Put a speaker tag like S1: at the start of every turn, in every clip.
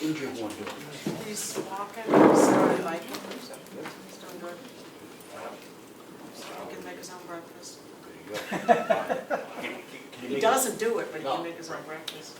S1: injured one doing this.
S2: He's walking, he's started biking. He's doing good. He can make his own breakfast. He doesn't do it, but he can make his own breakfast.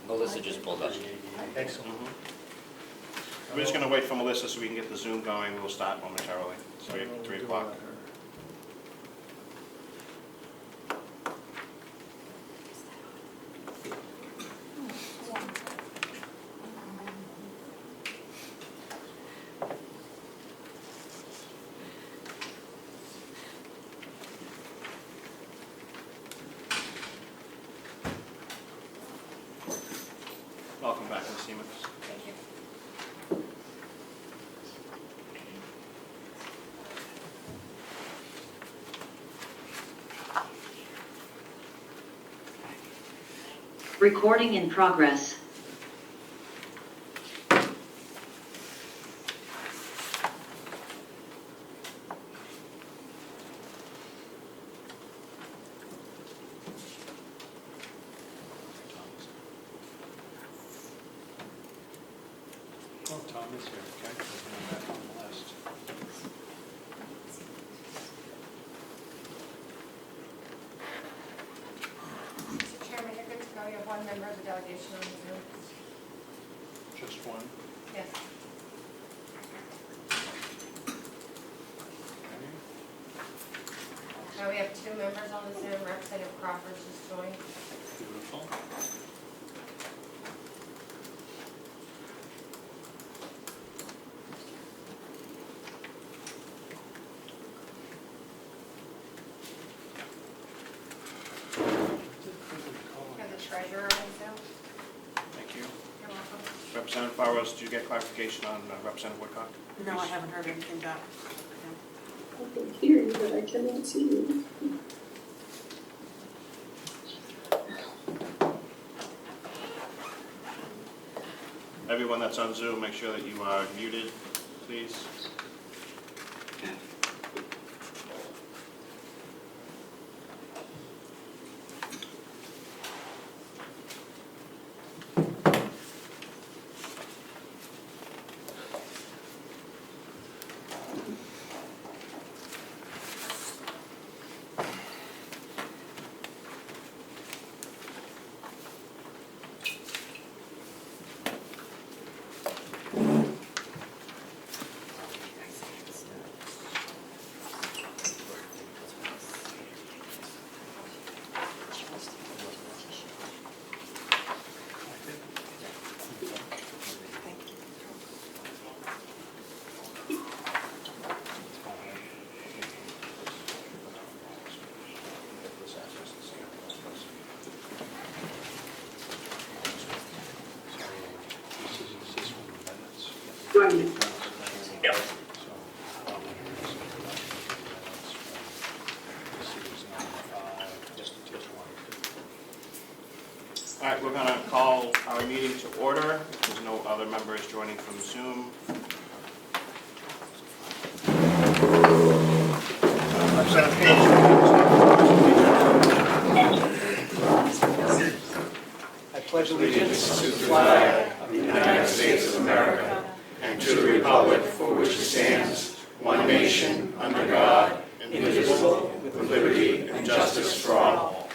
S3: Melissa just pulled up.
S1: Excellent.
S4: We're just going to wait for Melissa so we can get the Zoom going. We'll start momentarily. So we have 3 o'clock. Welcome back, Ms. Siemens.
S2: Thank you.
S5: Recording in progress.
S4: Oh, Tom is here, okay. We're back on the list.
S6: Mr. Chairman, you're good to go. You have 1 member of the delegation on the Zoom.
S4: Just one.
S6: Yes. Now we have 2 members on the Zoom. Representative Crawford just joined.
S4: Beautiful.
S6: You have the treasurer on Zoom.
S4: Thank you.
S6: You're welcome.
S4: Representative Barros, did you get clarification on Representative Woodcock?
S2: No, I haven't heard anything back.
S7: I can hear you, but I cannot see you.
S4: Everyone that's on Zoom, make sure that you are muted, please. All right, we're going to call our meeting to order. There's no other members joining from Zoom. Representative Page.
S1: I pledge allegiance to the flag of the United States of America and to the republic for which it stands, one nation, under God, indivisible, with liberty and justice for all.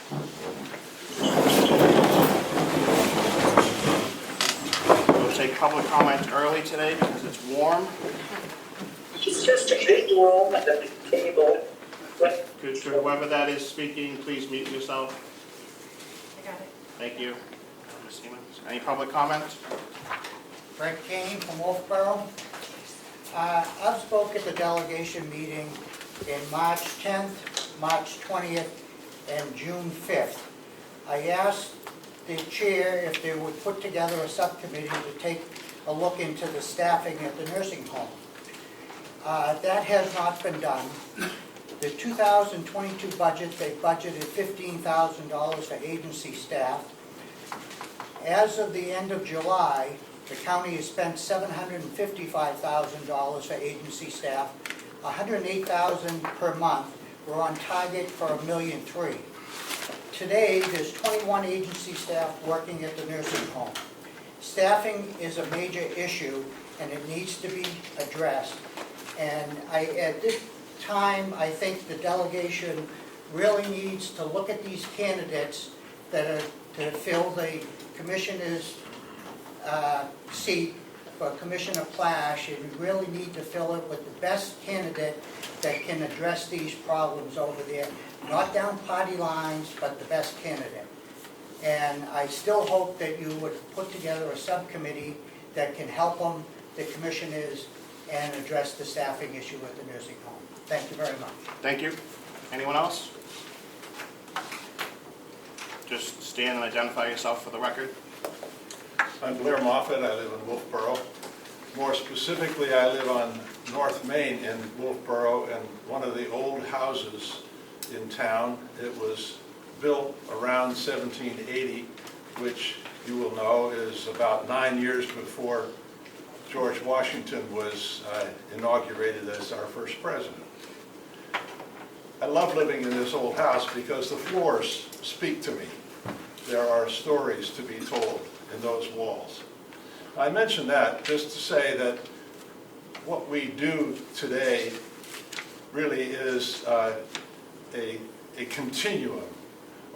S4: comment early today because it's warm.
S3: It's just a big room at the table.
S4: Could whoever that is speaking, please mute yourself.
S6: I got it.
S4: Thank you. Ms. Siemens. Any public comment?
S5: Frank Kane from Wolfboro. I've spoke at the delegation meeting in March 10th, March 20th, and June 5th. I asked the chair if they would put together a subcommittee to take a look into the staffing at the nursing home. That has not been done. The 2022 budget, they budgeted $15,000 for agency staff. As of the end of July, the county has spent $755,000 for agency staff, $108,000 per month. We're on target for $1.3 million. Today, there's 21 agency staff working at the nursing home. Staffing is a major issue, and it needs to be addressed. And at this time, I think the delegation really needs to look at these candidates that are to fill the commissioner's seat for Commissioner Plash, and we really need to fill it with the best candidate that can address these problems over there. Not down party lines, but the best candidate. And I still hope that you would put together a subcommittee that can help them, the commissioners, and address the staffing issue at the nursing home. Thank you very much.
S4: Thank you. Anyone else? Just stand and identify yourself for the record.
S8: I'm Blair Moffett. I live in Wolfboro. More specifically, I live on North Main in Wolfboro, and one of the old houses in town. It was built around 1780, which you will know is about 9 years before George Washington was inaugurated as our first president. I love living in this old house because the floors speak to me. There are stories to be told in those walls. I mention that just to say that what we do today really is a continuum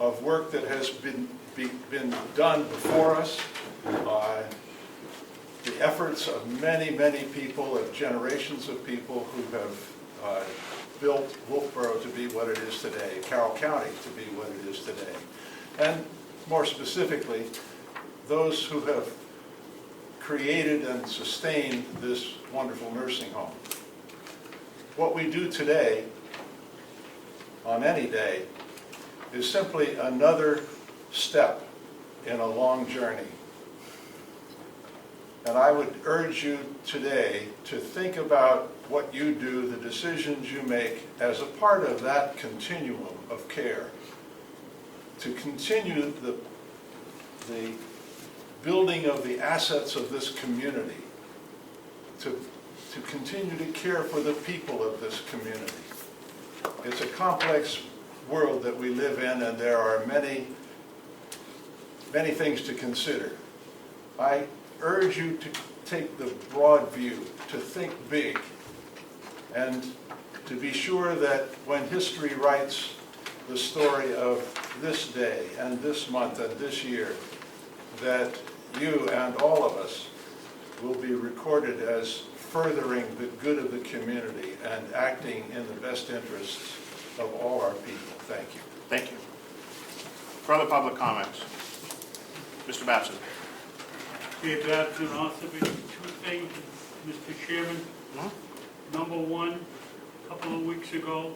S8: of work that has been done before us. The efforts of many, many people, of generations of people who have built Wolfboro to be what it is today, Carroll County to be what it is today. And more specifically, those who have created and sustained this wonderful nursing home. What we do today, on any day, is simply another step in a long journey. And I would urge you today to think about what you do, the decisions you make as a part of that continuum of care, to continue the building of the assets of this community, to continue to care for the people of this community. It's a complex world that we live in, and there are many, many things to consider. I urge you to take the broad view, to think big, and to be sure that when history writes the story of this day and this month and this year, that you and all of us will be recorded as furthering the good of the community and acting in the best interests of all our people. Thank you.
S4: Thank you. Further public comments? Mr. Babson.
S9: Good afternoon. Also, two things, Mr. Chairman. Number one, a couple of weeks ago,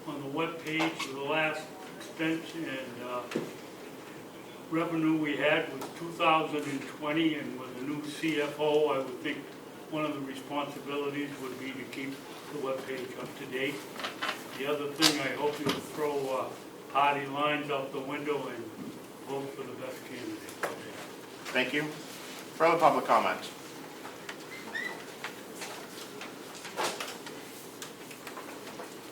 S9: on the webpage, the last expense and revenue we had was 2020, and with a new CFO, I would think one of the responsibilities would be to keep the webpage up to date. The other thing, I hope you'll throw party lines out the window and vote for the best candidate.
S4: Thank you. Further public comments?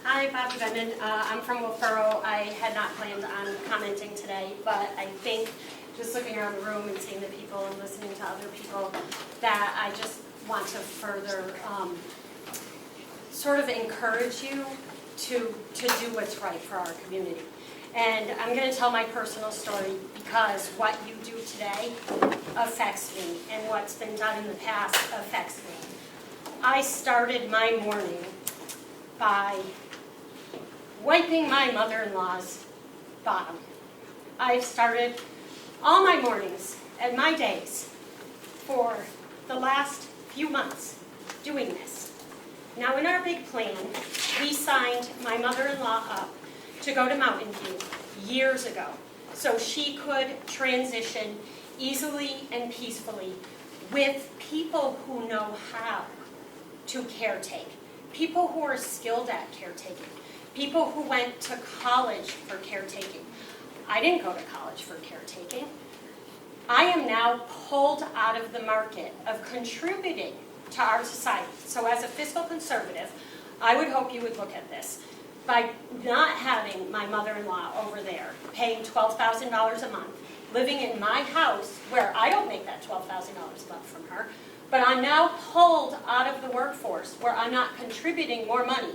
S10: Hi, Bobby Bendon. I'm from Wolfboro. I had not planned on commenting today, but I think just looking around the room and seeing the people and listening to other people, that I just want to further sort of encourage you to do what's right for our community. And I'm going to tell my personal story because what you do today affects me, and what's been done in the past affects me. I started my morning by wiping my mother-in-law's bottom. I've started all my mornings and my days for the last few months doing this. Now, in our big plan, we signed my mother-in-law up to go to Mountain View years ago so she could transition easily and peacefully with people who know how to caretake, people who are skilled at caretaking, people who went to college for caretaking. I didn't go to college for caretaking. I am now pulled out of the market of contributing to our society. So as a fiscal conservative, I would hope you would look at this. By not having my mother-in-law over there paying $12,000 a month, living in my house where I don't make that $12,000 a month from her, but I'm now pulled out of the workforce where I'm not contributing more money.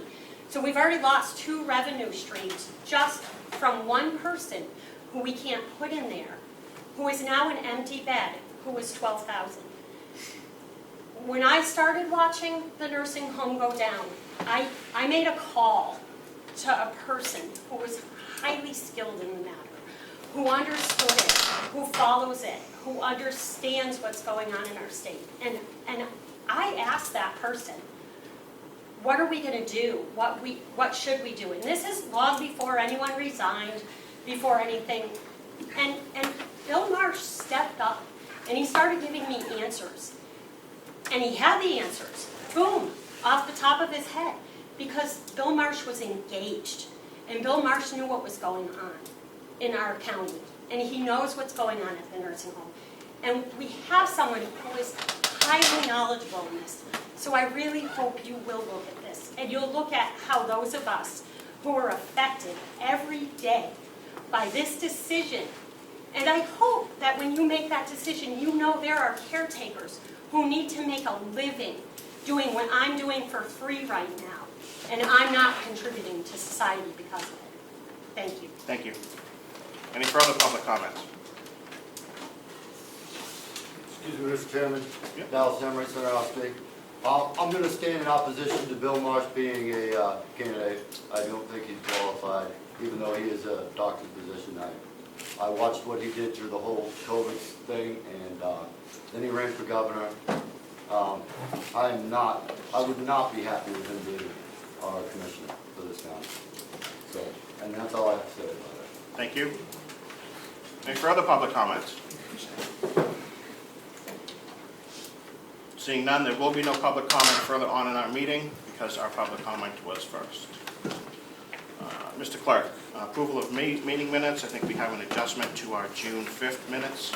S10: So we've already lost 2 revenue streams just from one person who we can't put in there, who is now an empty bed, who was $12,000. When I started watching the nursing home go down, I made a call to a person who was highly skilled in the matter, who understood it, who follows it, who understands what's going on in our state. And I asked that person, what are we going to do? What should we do? And this is long before anyone resigned, before anything. And Bill Marsh stepped up and he started giving me answers. And he had the answers, boom, off the top of his head, because Bill Marsh was engaged. And Bill Marsh knew what was going on in our county. And he knows what's going on at the nursing home. And we have someone who is highly knowledgeable in this. So I really hope you will look at this. And you'll look at how those of us who are affected every day by this decision, and I hope that when you make that decision, you know there are caretakers who need to make a living doing what I'm doing for free right now. And I'm not contributing to society because of it. Thank you.
S4: Thank you. Any further public comments?
S11: Excuse me, Mr. Chairman.
S4: Yep.
S11: Dallas Emery, Center. I'm going to stand in opposition to Bill Marsh being a candidate. I don't think he's qualified, even though he is a doctor's position. I watched what he did through the whole COVID thing, and then he ran for governor. I would not be happy with him being our commissioner for this county. So, and that's all I have to say about it.
S4: Thank you. Any further public comments? Seeing none, there will be no public comment further on in our meeting because our public comment was first. Mr. Clerk, approval of meeting minutes. I think we have an adjustment to our June 5th minutes.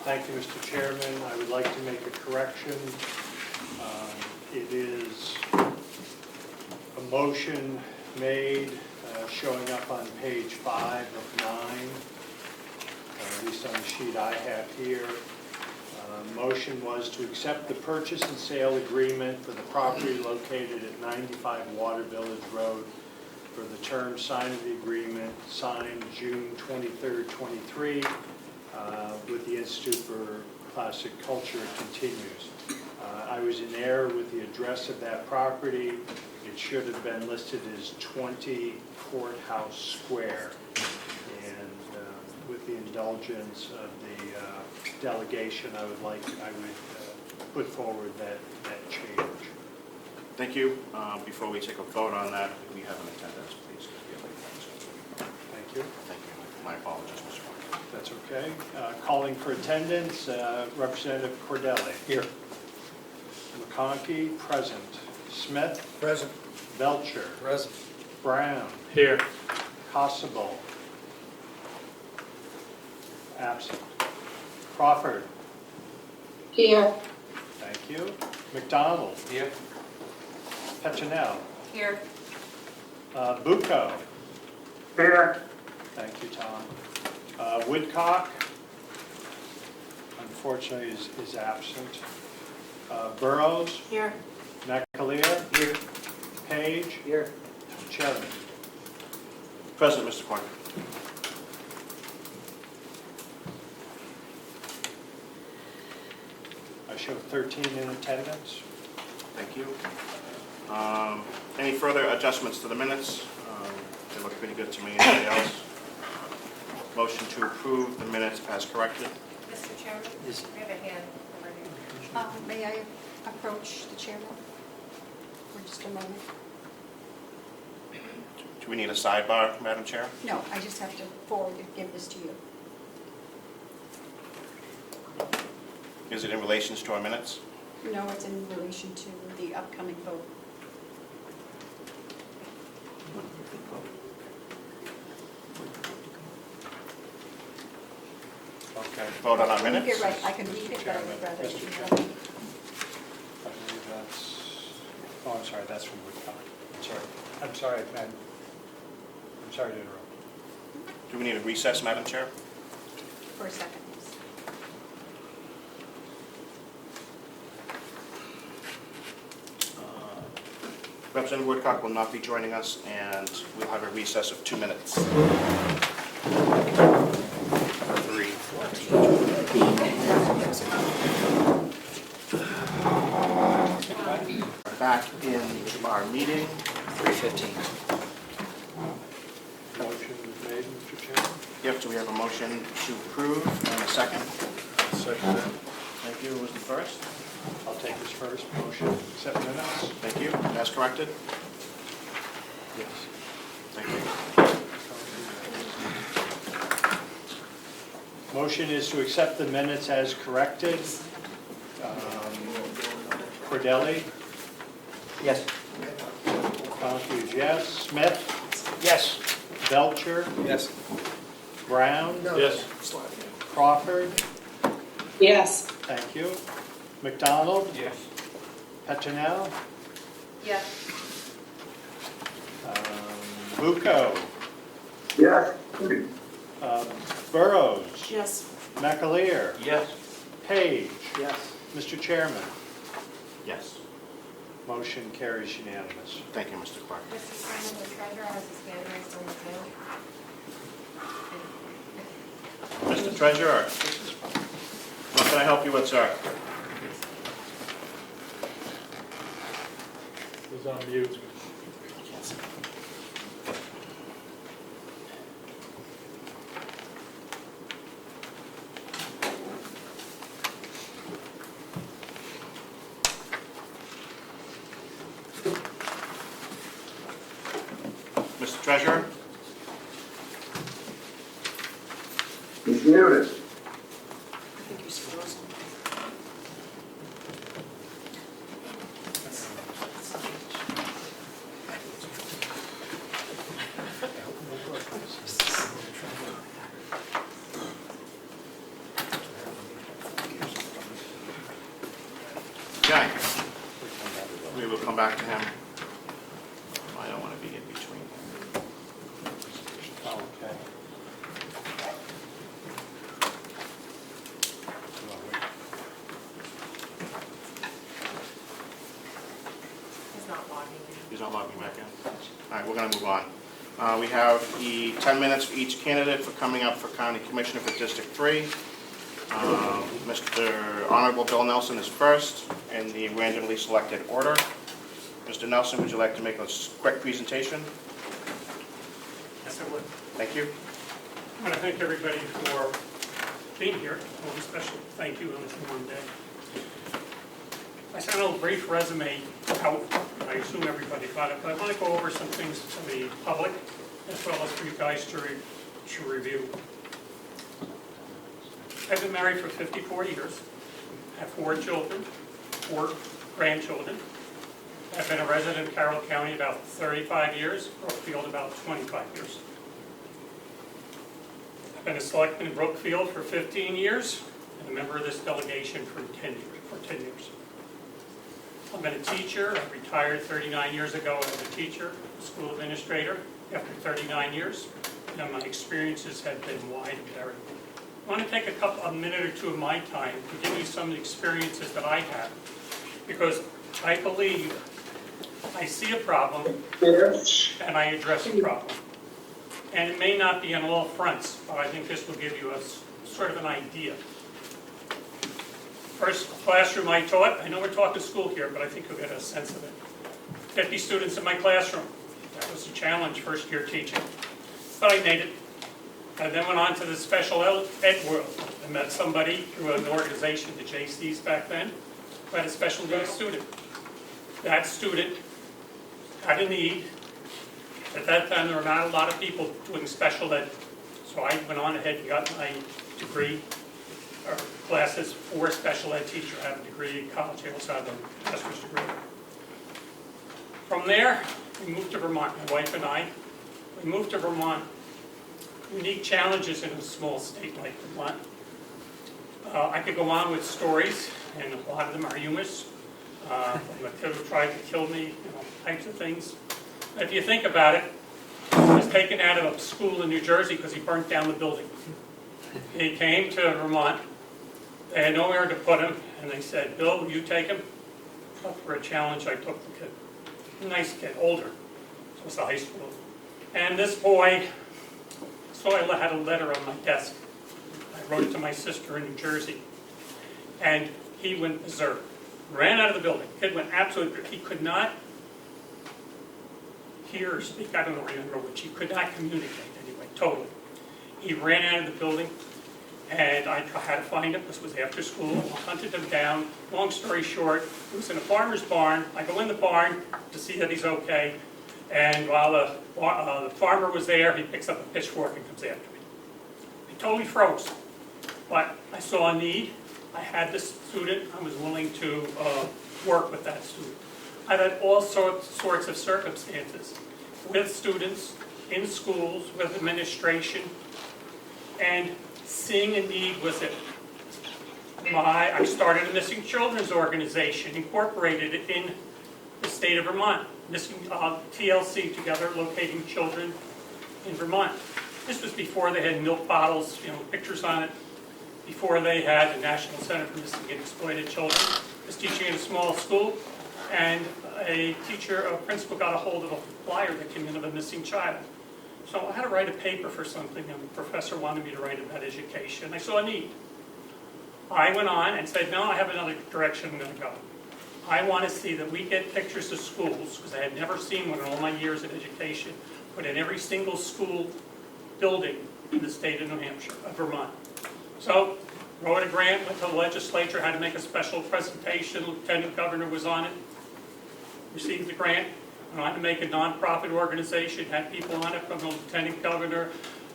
S12: Thank you, Mr. Chairman. I would like to make a correction. It is a motion made showing up on page 5 of 9, at least on the sheet I have here. Motion was to accept the purchase and sale agreement for the property located at 95 Water Village Road for the term signed of the agreement, signed June 23rd, 23, with the Institute for Classic Culture continues. I was in error with the address of that property. It should have been listed as 20 Courthouse Square. And with the indulgence of the delegation, I would put forward that change.
S4: Thank you. Before we take a vote on that, we have an attendance, please.
S12: Thank you.
S4: Thank you. My apologies, Mr. Clerk.
S12: That's okay. Calling for attendance, Representative Cordelli.
S1: Here.
S12: McConkey, present. Smith.
S1: Present.
S12: Belcher.
S1: Present.
S12: Brown.
S1: Here.
S12: Possible. Absent. Crawford.
S7: Here.
S12: Thank you. McDonald.
S1: Here.
S12: Petronell.
S2: Here.
S12: Bucco.
S3: Here.
S12: Thank you, Tom. Woodcock, unfortunately, is absent. Burrows.
S2: Here.
S12: McAleer.
S1: Here.
S12: Page.
S1: Here.
S12: Cherry.
S4: Present, Mr. Quinn.
S12: I show 13 in attendance.
S4: Thank you. Any further adjustments to the minutes? They look pretty good to me. Anybody else? Motion to approve the minutes as corrected.
S6: Mr. Chairman,
S12: Yes.
S6: we have a hand over here.
S2: May I approach the chairman for just a moment?
S4: Do we need a sidebar, Madam Chair?
S2: No, I just have to give this to you.
S4: Is it in relation to our minutes?
S2: No, it's in relation to the upcoming vote.
S4: Okay. Vote on our minutes?
S2: You're right, I can read it, but I would rather.
S12: Mr.
S2: you
S12: Chairman.
S2: know.
S12: I believe that's, oh, I'm sorry, that's from Woodcock. I'm sorry, man. I'm sorry to interrupt.
S4: Do we need a recess, Madam Chair?
S2: For a second, yes.
S4: Representative Woodcock will not be joining us, and we'll have a recess of 2 minutes. 3:14. Back in our meeting.
S1: 3:15.
S12: Motion was made, Mr. Chairman.
S4: Yep, so we have a motion to approve and a second.
S8: Second.
S4: Thank you. Who was the first?
S12: I'll take this first. Motion, accept minutes.
S4: Thank you. As corrected?
S12: Yes.
S4: Thank you.
S12: Motion is to accept the minutes as corrected. Cordelli?
S1: Yes.
S12: Matthews, yes. Smith?
S1: Yes.
S12: Belcher?
S1: Yes.
S12: Brown?
S1: Yes.
S12: Crawford?
S7: Yes.
S12: Thank you. McDonald?
S1: Yes.
S12: Petronell?
S6: Yes.
S12: Bucco?
S3: Yes.
S12: Burrows?
S2: Yes.
S12: McAleer?
S1: Yes.
S12: Page?
S1: Yes.
S12: Mr. Chairman?
S4: Yes.
S12: Motion carries unanimous.
S4: Thank you, Mr. Clark.
S6: Mr. Chairman, the treasurer has his hand raised on the bill.
S4: Mr. Treasurer, what can I help you with, sir?
S12: Who's on mute?
S4: Mr. Treasurer?
S3: He's muted.
S2: I think you're supposed to.
S4: Okay. We will come back to him. I don't want to be in between.
S12: Okay.
S6: He's not logging in.
S4: He's not logging back in. All right, we're going to move on. We have the 10 minutes for each candidate for coming up for County Commissioner for District 3. Mr. Honorable Bill Nelson is first in the randomly selected order. Mr. Nelson, would you like to make a quick presentation?
S9: Yes, I would.
S4: Thank you.
S9: I want to thank everybody for being here. Well, a special thank you on this one day. I sent a brief resume out. I assume everybody got it, but I want to go over some things to the public as well as for you guys to review. I've been married for 54 years. I have 4 children, 4 grandchildren. I've been a resident of Carroll County about 35 years, Brookfield about 25 years. I've been a selectman in Brookfield for 15 years and a member of this delegation for 10 years. I've been a teacher. I retired 39 years ago as a teacher, school administrator, after 39 years. And my experiences have been wide and varied. I want to take a minute or two of my time to give you some of the experiences that I had, because I believe I see a problem and I address a problem. And it may not be on all fronts, but I think this will give you sort of an idea. First classroom I taught, I know we're talking school here, but I think you'll get a sense of it. 50 students in my classroom. That was a challenge, first year teaching. But I made it. I then went on to the special ed world. I met somebody through an organization, the JCs back then, who had a special needs student. That student had a need. At that time, there were not a lot of people doing special ed. So I went on ahead and got my degree, or classes for special ed teacher. I have a degree in college. I also have a master's degree. From there, we moved to Vermont, my wife and I. We moved to Vermont. Unique challenges in a small state like Vermont. I could go on with stories, and a lot of them are humorous. The kid who tried to kill me, types of things. If you think about it, he was taken out of a school in New Jersey because he burnt down the building. He came to Vermont. They had nowhere to put him, and they said, "Bill, will you take him?" But for a challenge, I took the kid. A nice kid, older. It was a high school. And this boy, so I had a letter on my desk. I wrote it to my sister in New Jersey. And he went berserk. Ran out of the building. The kid went absolutely, he could not hear or speak, I don't remember which. He could not communicate anyway, totally. He ran out of the building, and I had to find him. This was after school. I hunted him down. Long story short, he was in a farmer's barn. I go in the barn to see that he's okay, and while the farmer was there, he picks up a pitchfork and comes after me. He totally froze, but I saw a need. I had this student. I was willing to work with that student. I've had all sorts of circumstances with students, in schools, with administration, and seeing a need was it. I started a missing children's organization, incorporated it in the state of Vermont, missing TLC, Together Locating Children in Vermont. This was before they had milk bottles, pictures on it, before they had the National Center for Missing and Exploited Children. I was teaching in a small school, and a principal got a hold of a flyer that came in of a missing child. So I had to write a paper for something, and the professor wanted me to write about education. I saw a need. I went on and said, no, I have another direction I'm going to go. I want to see that we get pictures of schools, because I had never seen one in all my years of education, put in every single school building in the state of New Hampshire, of Vermont. So, wrote a grant, went to the legislature, had to make a special presentation. Lieutenant Governor was on it. Received the grant. I wanted to make a nonprofit organization, had people on it from the Lieutenant Governor,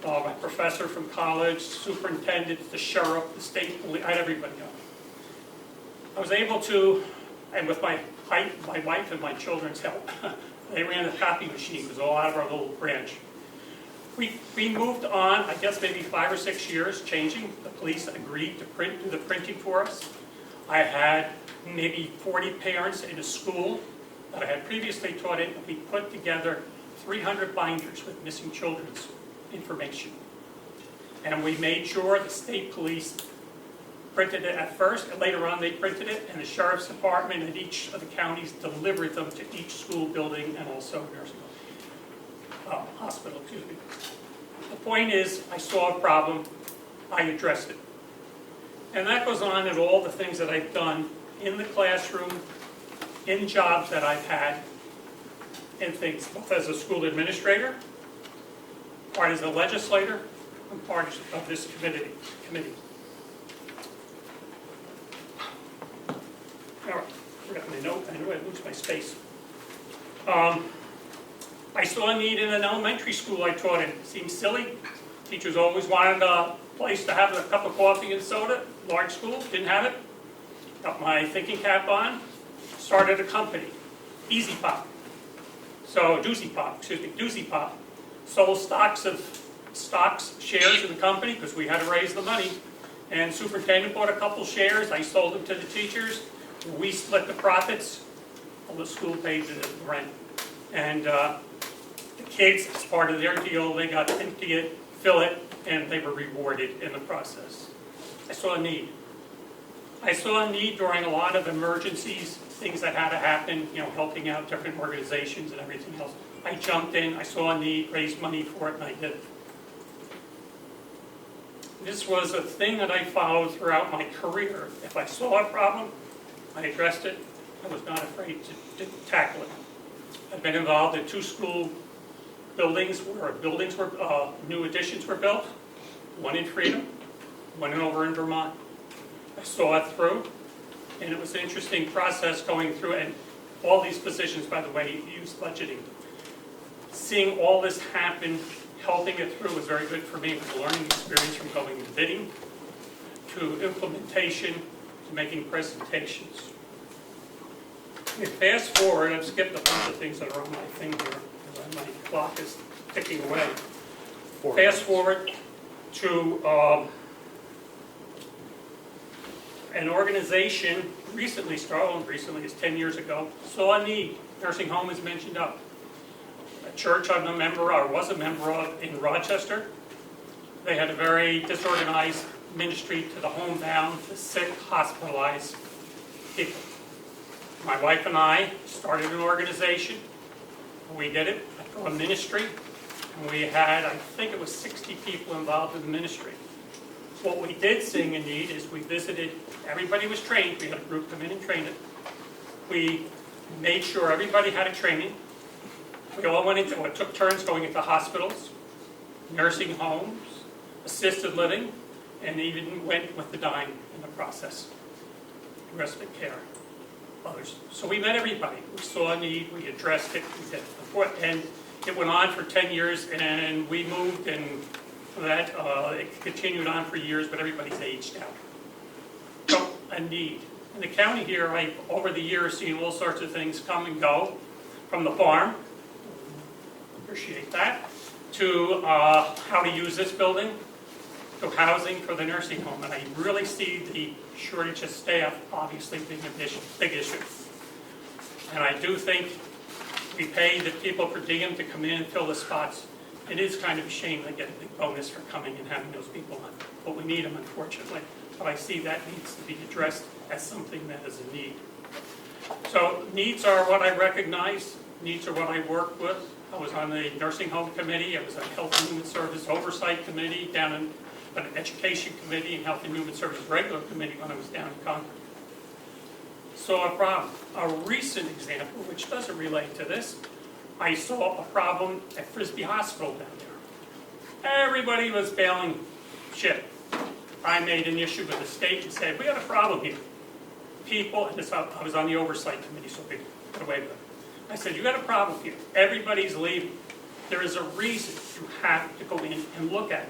S9: my professor from college, superintendent, the sheriff, the state police, I had everybody on it. I was able to, and with my wife and my children's help, they ran the copy machine. It was all out of our little branch. We moved on, I guess maybe 5 or 6 years, changing. The police agreed to do the printing for us. I had maybe 40 parents in a school that I had previously taught in. We put together 300 binders with missing children's information. And we made sure the state police printed it at first, and later on they printed it, and the sheriff's department and each of the counties delivered them to each school building and also nursing hospital, excuse me. The point is, I saw a problem, I addressed it. And that goes on in all the things that I've done in the classroom, in jobs that I've had, in things, both as a school administrator, part as a legislator, and part of this committee. All right, forgot my note, I knew I'd lose my space. I saw a need in an elementary school I taught in. It seemed silly. Teachers always wanted a place to have a cup of coffee and soda. Large school, didn't have it. Got my thinking cap on, started a company, Easy Pop. So Doozy Pop. Sold shares in the company because we had to raise the money. And superintendent bought a couple shares. I sold them to the teachers. We split the profits. Well, the school paid the rent. And the kids, as part of their deal, they got to empty it, fill it, and they were rewarded in the process. I saw a need. I saw a need during a lot of emergencies things that had to happen, helping out different organizations and everything else. I jumped in, I saw a need, raised money for it, and I did it. This was a thing that I followed throughout my career. If I saw a problem, I addressed it. I was not afraid to tackle it. I've been involved in 2 school buildings where new additions were built, one in Freedom, one over in Vermont. I saw it through, and it was an interesting process going through, and all these positions, by the way, use budgeting. Seeing all this happen, helping it through was very good for me. It was a learning experience from going to bidding, to implementation, to making presentations. Fast forward, I've skipped a bunch of things that are on my thing here, because my clock is ticking away. Fast forward to an organization recently started, recently is 10 years ago, saw a need. Nursing home is mentioned up. A church I'm a member or was a member of in Rochester, they had a very disorganized ministry to the homebound, the sick, hospitalized people. My wife and I started an organization. We did it through a ministry. And we had, I think it was 60 people involved in the ministry. What we did seeing a need is we visited, everybody was trained. We had a group come in and train it. We made sure everybody had a training. We all went into it, took turns going into hospitals, nursing homes, assisted living, and even went with the dying in the process, respite care. Others. So we met everybody. We saw a need, we addressed it, we did it. And it went on for 10 years, and we moved, and that it continued on for years, but everybody's aged out. So, a need. In the county here, I've, over the years, seen all sorts of things come and go, from the farm, appreciate that, to how to use this building, to housing for the nursing home. And I really see the shortage of staff obviously being a big issue. And I do think we pay the people per diem to come in and fill the spots. It is kind of a shame they get a big bonus for coming and having those people on, but we need them, unfortunately. But I see that needs to be addressed as something that is a need. So needs are what I recognize, needs are what I work with. I was on the nursing home committee, I was on Health and Human Service Oversight Committee, down in an Education Committee and Health and Human Services Regular Committee when I was down in Concord. Saw a problem. A recent example, which doesn't relate to this, I saw a problem at Frisbee Hospital down there. Everybody was bailing shit. I made an issue with the state and said, we got a problem here. People, and this, I was on the Oversight Committee, so we got away with it. I said, you got a problem here. Everybody's leaving. There is a reason you have to go in and look at it.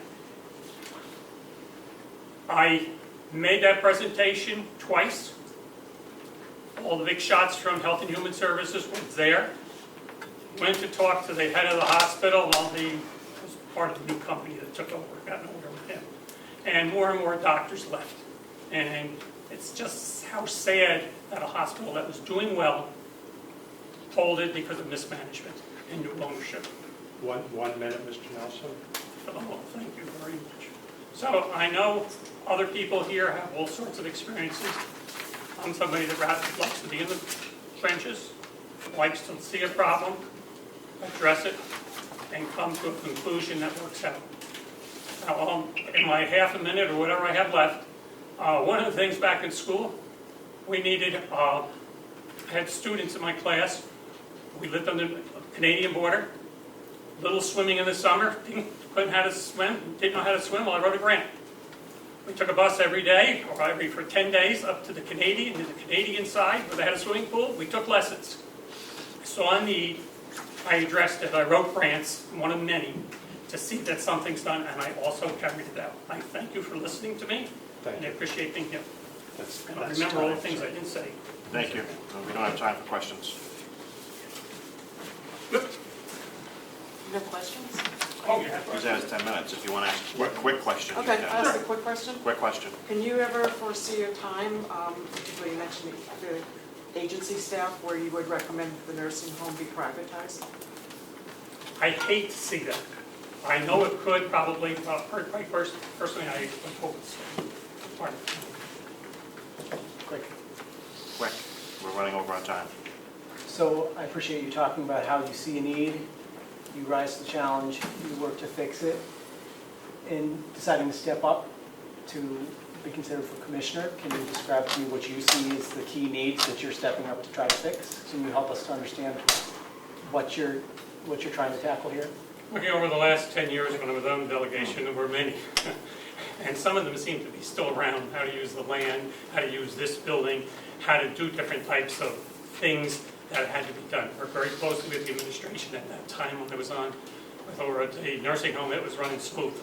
S9: I made that presentation twice. All the big shots from Health and Human Services were there. Went to talk to the head of the hospital. Well, he was part of the new company that took over, got over with him. And more doctors left. And it's just how sad that a hospital that was doing well folded because of mismanagement and new ownership.
S12: 1 minute, Mr. Nelson.
S9: Oh, thank you very much. So I know other people here have all sorts of experiences. I'm somebody that rather likes to be in the trenches, likes to see a problem, address it, and come to a conclusion that works out. Now, in my half a minute or whatever I have left, one of the things back in school, we needed, I had students in my class, we lived on the Canadian border, little swimming in the summer, couldn't how to swim, didn't know how to swim, well, I wrote a grant. We took a bus every day, or for 10 days, up to the Canadian side, where they had a swimming pool. We took lessons. I saw a need, I addressed it, I wrote grants, one of many, to see that something's done, and I also carried it out. I thank you for listening to me, and I appreciate being here. And I remember all the things I didn't say.
S4: Thank you. We don't have time for questions.
S2: You have questions?
S9: Oh, yeah.
S4: He has 10 minutes if you want to ask a quick question.
S2: Okay, I'll ask a quick question.
S4: Quick question.
S2: Can you ever foresee a time, particularly you mentioned the agency staff, where you would recommend the nursing home be privatized?
S9: I hate to see that. I know it could probably, personally, I would hope it's part of it.
S4: Quick. we're running over on time.
S13: So I appreciate you talking about how you see a need, you rise to the challenge, you work to fix it, and deciding to step up to be considered for commissioner. Can you describe to me what you see as the key needs that you're stepping up to try to fix? Can you help us to understand what you're trying to tackle here?
S14: Looking over the last 10 years when I was on delegation, there were many. And some of them seem to be still around, how to use the land, how to use this building, how to do different types of things that had to be done. Worked very closely with the administration at that time when I was on with over at the nursing home. It was running smooth.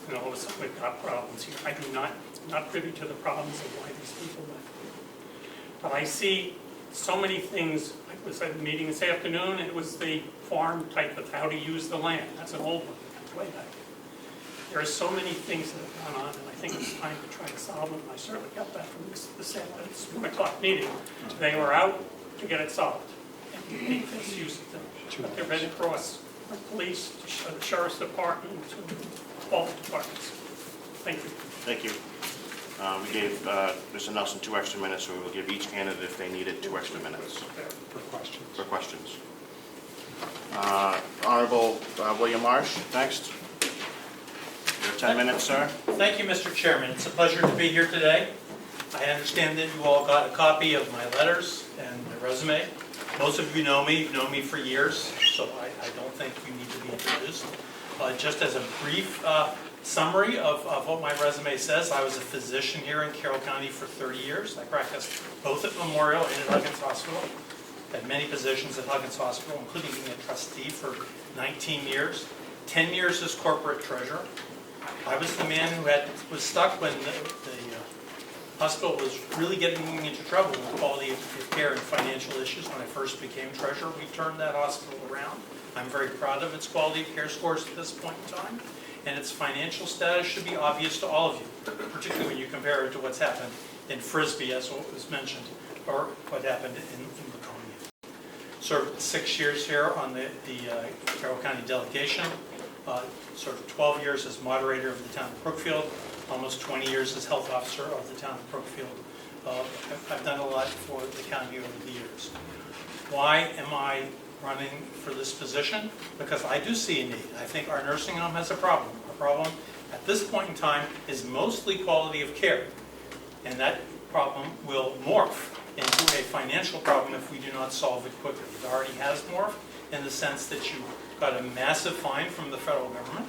S14: And all of a sudden we've got problems here. I do not privy to the problems of why these people left. But I see so many things. I was at a meeting this afternoon. It was the farm type of how to use the land. That's an old one. That's way back. There are so many things that have gone on, and I think it's time to try to solve them. I certainly got that from this 1 o'clock meeting. They were out to get it solved, and you make this use of them. But they're Red Cross, the police, the sheriff's department, to all the departments. Thank you.
S4: Thank you. We gave Mr. Nelson 2 extra minutes, so we will give each candidate, if they needed, 2 extra minutes. For questions. Honorable William Marsh, next. You have 10 minutes, sir.
S15: Thank you, Mr. Chairman. It's a pleasure to be here today. I understand that you all got a copy of my letters and my resume. Most of you know me. You've known me for years, so I don't think you need to be introduced. Just as a brief summary of what my resume says, I was a physician here in Carroll County for 30 years. I practiced both at Memorial and at Huggins Hospital. Had many positions at Huggins Hospital, including being a trustee for 19 years, 10 years as corporate treasurer. I was the man who was stuck when the hospital was really getting into trouble with quality of care and financial issues. When I first became treasurer, we turned that hospital around. I'm very proud of its quality of care scores at this point in time, and its financial status should be obvious to all of you, particularly when you compare it to what's happened in Frisbee, as what was mentioned, or what happened in Laconia. Served 6 years here on the Carroll County Delegation, served 12 years as moderator of the town of Brookfield, almost 20 years as health officer of the town of Brookfield. I've done a lot for the county over the years. Why am I running for this position? Because I do see a need. I think our nursing home has a problem. Our problem at this point in time is mostly quality of care. And that problem will morph into a financial problem if we do not solve it quickly. It already has morphed in the sense that you got a massive fine from the federal government.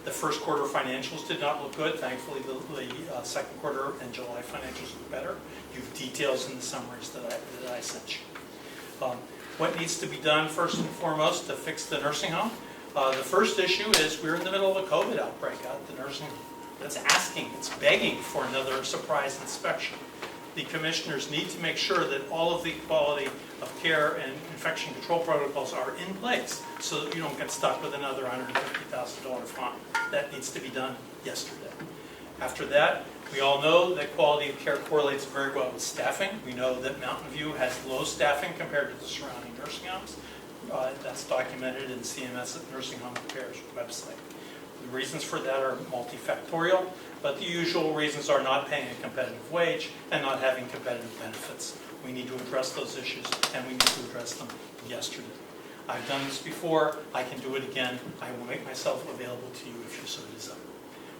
S15: The first quarter financials did not look good. Thankfully, the second quarter and July financials look better. You have details in the summaries that I sent you. What needs to be done first and foremost to fix the nursing home? The first issue is we're in the middle of a COVID outbreak out at the nursing home. It's begging for another surprise inspection. The commissioners need to make sure that all of the quality of care and infection control protocols are in place so that you don't get stuck with another $150,000 fine. That needs to be done yesterday. After that, we all know that quality of care correlates very well with staffing. We know that Mountain View has low staffing compared to the surrounding nursing homes. That's documented in CMS Nursing Home Affairs website. The reasons for that are multifactorial, but the usual reasons are not paying a competitive wage and not having competitive benefits. We need to address those issues, and we need to address them yesterday. I've done this before. I can do it again. I will make myself available to you if you so desire.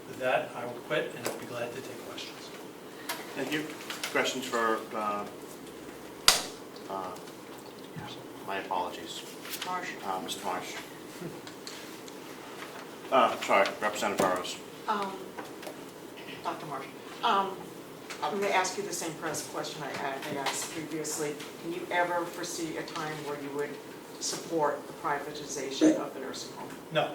S15: With that, I will quit, and I'll be glad to take questions.
S4: Thank you. Questions for, my apologies.
S2: Marsh.
S4: Mr. Marsh. Sorry, Representative Burrows.
S2: Dr. Marsh. I'm going to ask you the same question I asked previously. Can you ever foresee a time where you would support the privatization of the nursing home?
S15: No.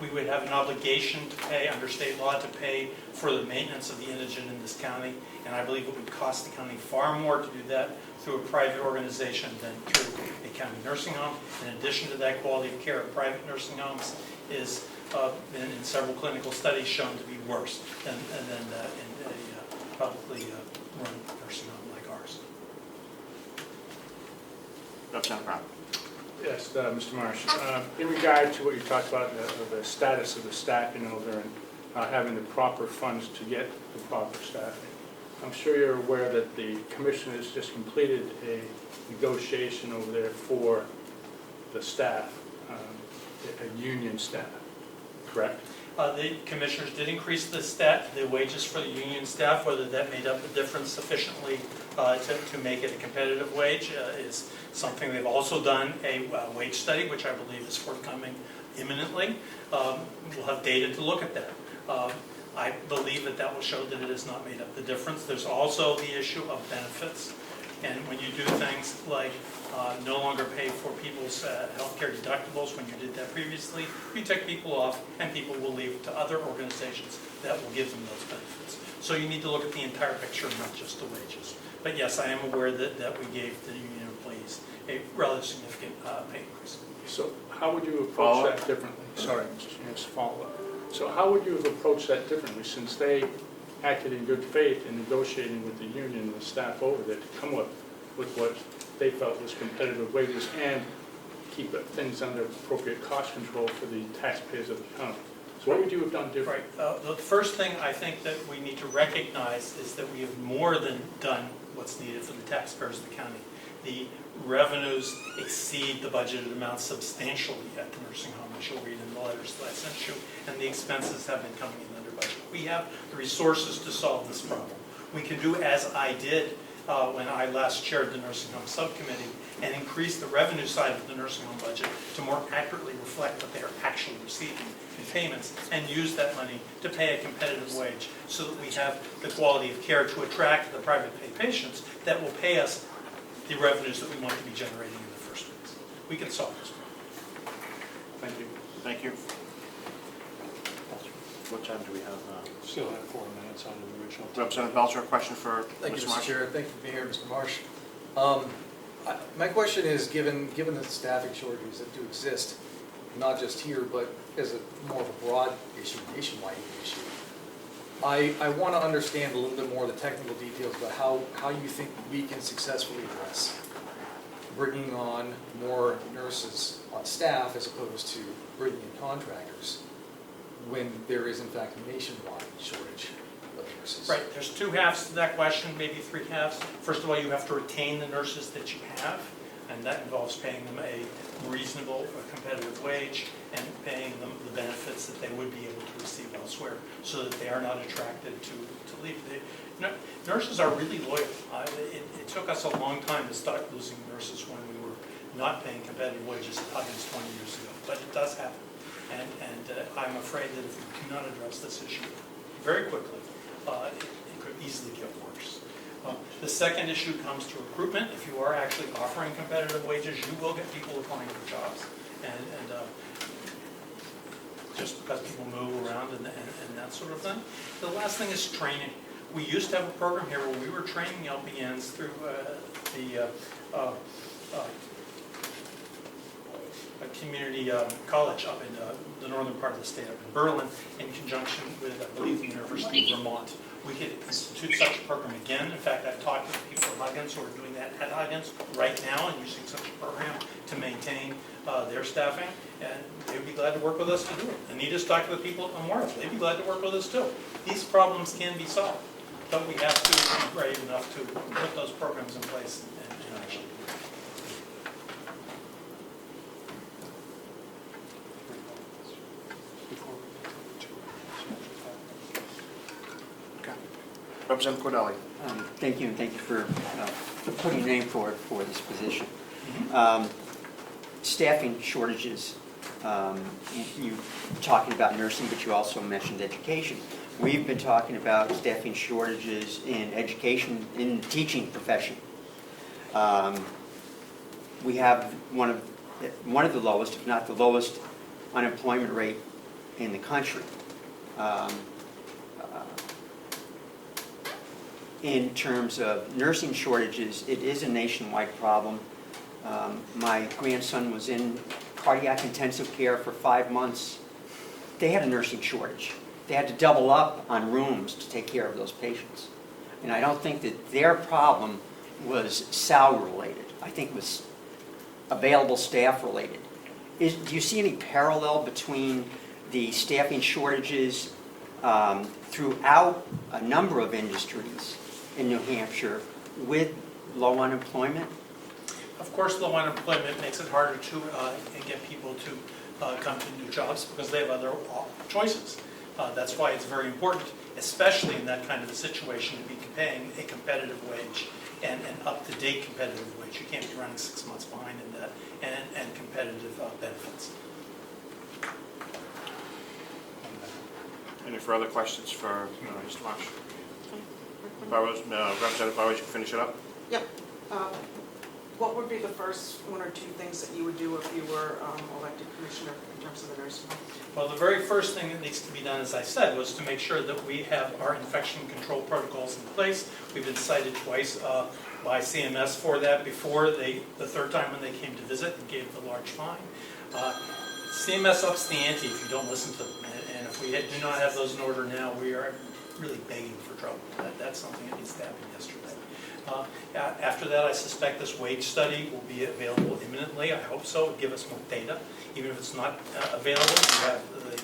S15: We would have an obligation to pay, under state law, to pay for the maintenance of the indigent in this county, and I believe it would cost the county far more to do that through a private organization than through a county nursing home. In addition to that, quality of care of private nursing homes is, in several clinical studies, shown to be worse than in a publicly run nursing home like ours.
S4: Representative Brown.
S16: Yes, Mr. Marsh. In regard to what you talked about, the status of the staffing over and having the proper funds to get the proper staffing, I'm sure you're aware that the commission has just completed a negotiation over there for the staff, a union staff, correct?
S15: The commissioners did increase the wages for the union staff. Whether that made up the difference sufficiently to make it a competitive wage is something. They've also done a wage study, which I believe is forthcoming imminently. We'll have data to look at that. I believe that will show that it has not made up the difference. There's also the issue of benefits. And when you do things like no longer pay for people's healthcare deductibles when you did that previously, you take people off and people will leave to other organizations that will give them those benefits. So you need to look at the entire picture, not just the wages. But yes, I am aware that we gave the union employees a relatively significant pay increase.
S16: So how would you approach that differently? Sorry, Mr. Chairman, just follow up. So how would you have approached that differently, since they acted in good faith in negotiating with the union and the staff over there to come up with what they felt was competitive wages and keep things under appropriate cost control for the taxpayers of the county? So what would you have done differently?
S15: Right. The first thing I think that we need to recognize is that we have more than done what's needed for the taxpayers of the county. The revenues exceed the budgeted amount substantially at the nursing home, as you'll read in the letters that I sent you, and the expenses have been coming in under budget. We have the resources to solve this problem. We can do as I did when I last chaired the nursing home subcommittee and increase the revenue side of the nursing home budget to more accurately reflect what they are actually receiving in payments, and use that money to pay a competitive wage so that we have the quality of care to attract the private pay patients that will pay us the revenues that we want to be generating in the first place. We can solve this problem.
S16: Thank you.
S4: Thank you. What time do we have?
S12: Still have 4 minutes on the original.
S4: Representative Belcher, a question for
S17: Thank you,
S4: Mr.
S17: Mr.
S4: Marsh?
S17: Chair. Thank you for being here, Mr. Marsh. My question is, given the staffing shortages that do exist, not just here, but as more of a broad issue, nationwide issue, I want to understand a little bit more of the technical details about how you think we can successfully address bringing on more nurses on staff as opposed to bringing in contractors when there is in fact a nationwide shortage of nurses.
S15: Right, there's two halves to that question, maybe three halves. First of all, you have to retain the nurses that you have, and that involves paying them a reasonable or competitive wage and paying them the benefits that they would be able to receive elsewhere so that they are not attracted to leave. Nurses are really loyal. It took us a long time to start losing nurses when we were not paying competitive wages against 20 years ago, but it does happen. And I'm afraid that if we do not address this issue very quickly, it could easily get worse. The second issue comes to recruitment. If you are actually offering competitive wages, you will get people applying for jobs. And just because people move around and that sort of thing. The last thing is training. We used to have a program here where we were training LPNs through a community college up in the northern part of the state, up in Berlin, in conjunction with, I believe, the University of Vermont. We could institute such a program again. In fact, I've talked to the people at Huggins who are doing that at Huggins right now and using such a program to maintain their staffing, and they'd be glad to work with us to do it. Anita's talked to the people at Memorial. They'd be glad to work with us too. These problems can be solved, but we have to be brave enough to put those programs in place and actually do it.
S4: Representative Cordelli.
S18: Thank you, and thank you for putting your name forward for this position. Staffing shortages, you talking about nursing, but you also mentioned education. We've been talking about staffing shortages in education, in the teaching profession. We have one of the lowest, if not the lowest, unemployment rate in the country. In terms of nursing shortages, it is a nationwide problem. My grandson was in cardiac intensive care for 5 months. They had a nursing shortage. They had to double up on rooms to take care of those patients. And I don't think that their problem was salary related. I think it was available staff related. Do you see any parallel between the staffing shortages throughout a number of industries in New Hampshire with low unemployment?
S15: Of course, low unemployment makes it harder to get people to come to new jobs because they have other choices. That's why it's very important, especially in that kind of a situation, to be paying a competitive wage and an up-to-date competitive wage. You can't be running 6 months behind in that, and competitive benefits.
S4: Any further questions for Mr. Marsh? Burrows, Representative Burrows, you can finish it up?
S2: Yep. What would be the first one or two things that you would do if you were elected commissioner in terms of the nursing home?
S15: Well, the very first thing that needs to be done, as I said, was to make sure that we have our infection control protocols in place. We've been cited twice by CMS for that before the third time when they came to visit and gave the large fine. CMS ups the ante if you don't listen to them, and if we do not have those in order now, we are really begging for trouble. That's something that needs to happen yesterday. After that, I suspect this wage study will be available imminently. I hope so. It'll give us more data. Even if it's not available, we have the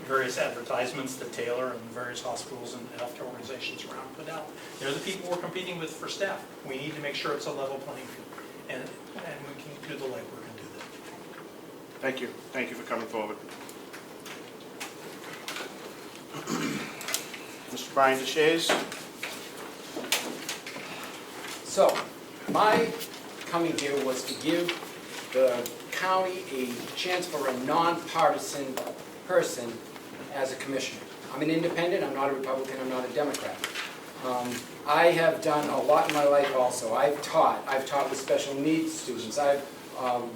S15: various advertisements that Taylor and various hospitals and healthcare organizations around put out. They're the people we're competing with for staff. We need to make sure it's a level playing field, and we can do the legwork and do that.
S4: Thank you. Thank you for coming forward. Mr. Brian DeShays.
S19: So, my coming here was to give the county a chance for a nonpartisan person as a commissioner. I'm an independent, I'm not a Republican, I'm not a Democrat. I have done a lot in my life also. I've taught with special needs students. I've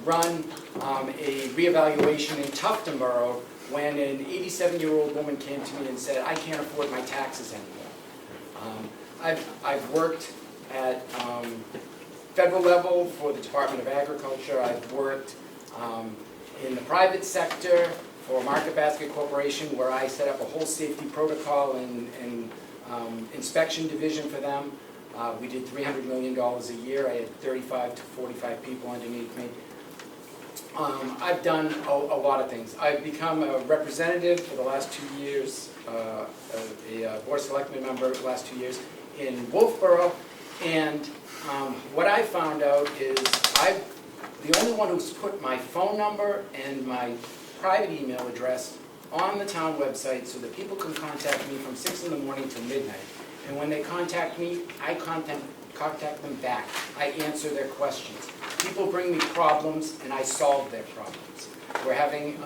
S19: run a reevaluation in Tufton Borough when an 87-year-old woman came to me and said, I can't afford my taxes anymore. I've worked at federal level for the Department of Agriculture. I've worked in the private sector for Market Basket Corporation, where I set up a whole safety protocol and inspection division for them. We did $300 million a year. I had 35 to 45 people underneath me. I've done a lot of things. I've become a representative for the last 2 years, a Board of Selectmen member the last 2 years in Wolfboro. And what I found out is I'm the only one who's put my phone number and my private email address on the town website so that people can contact me from 6 in the morning till midnight. And when they contact me, I contact them back. I answer their questions. People bring me problems and I solve their problems. We're having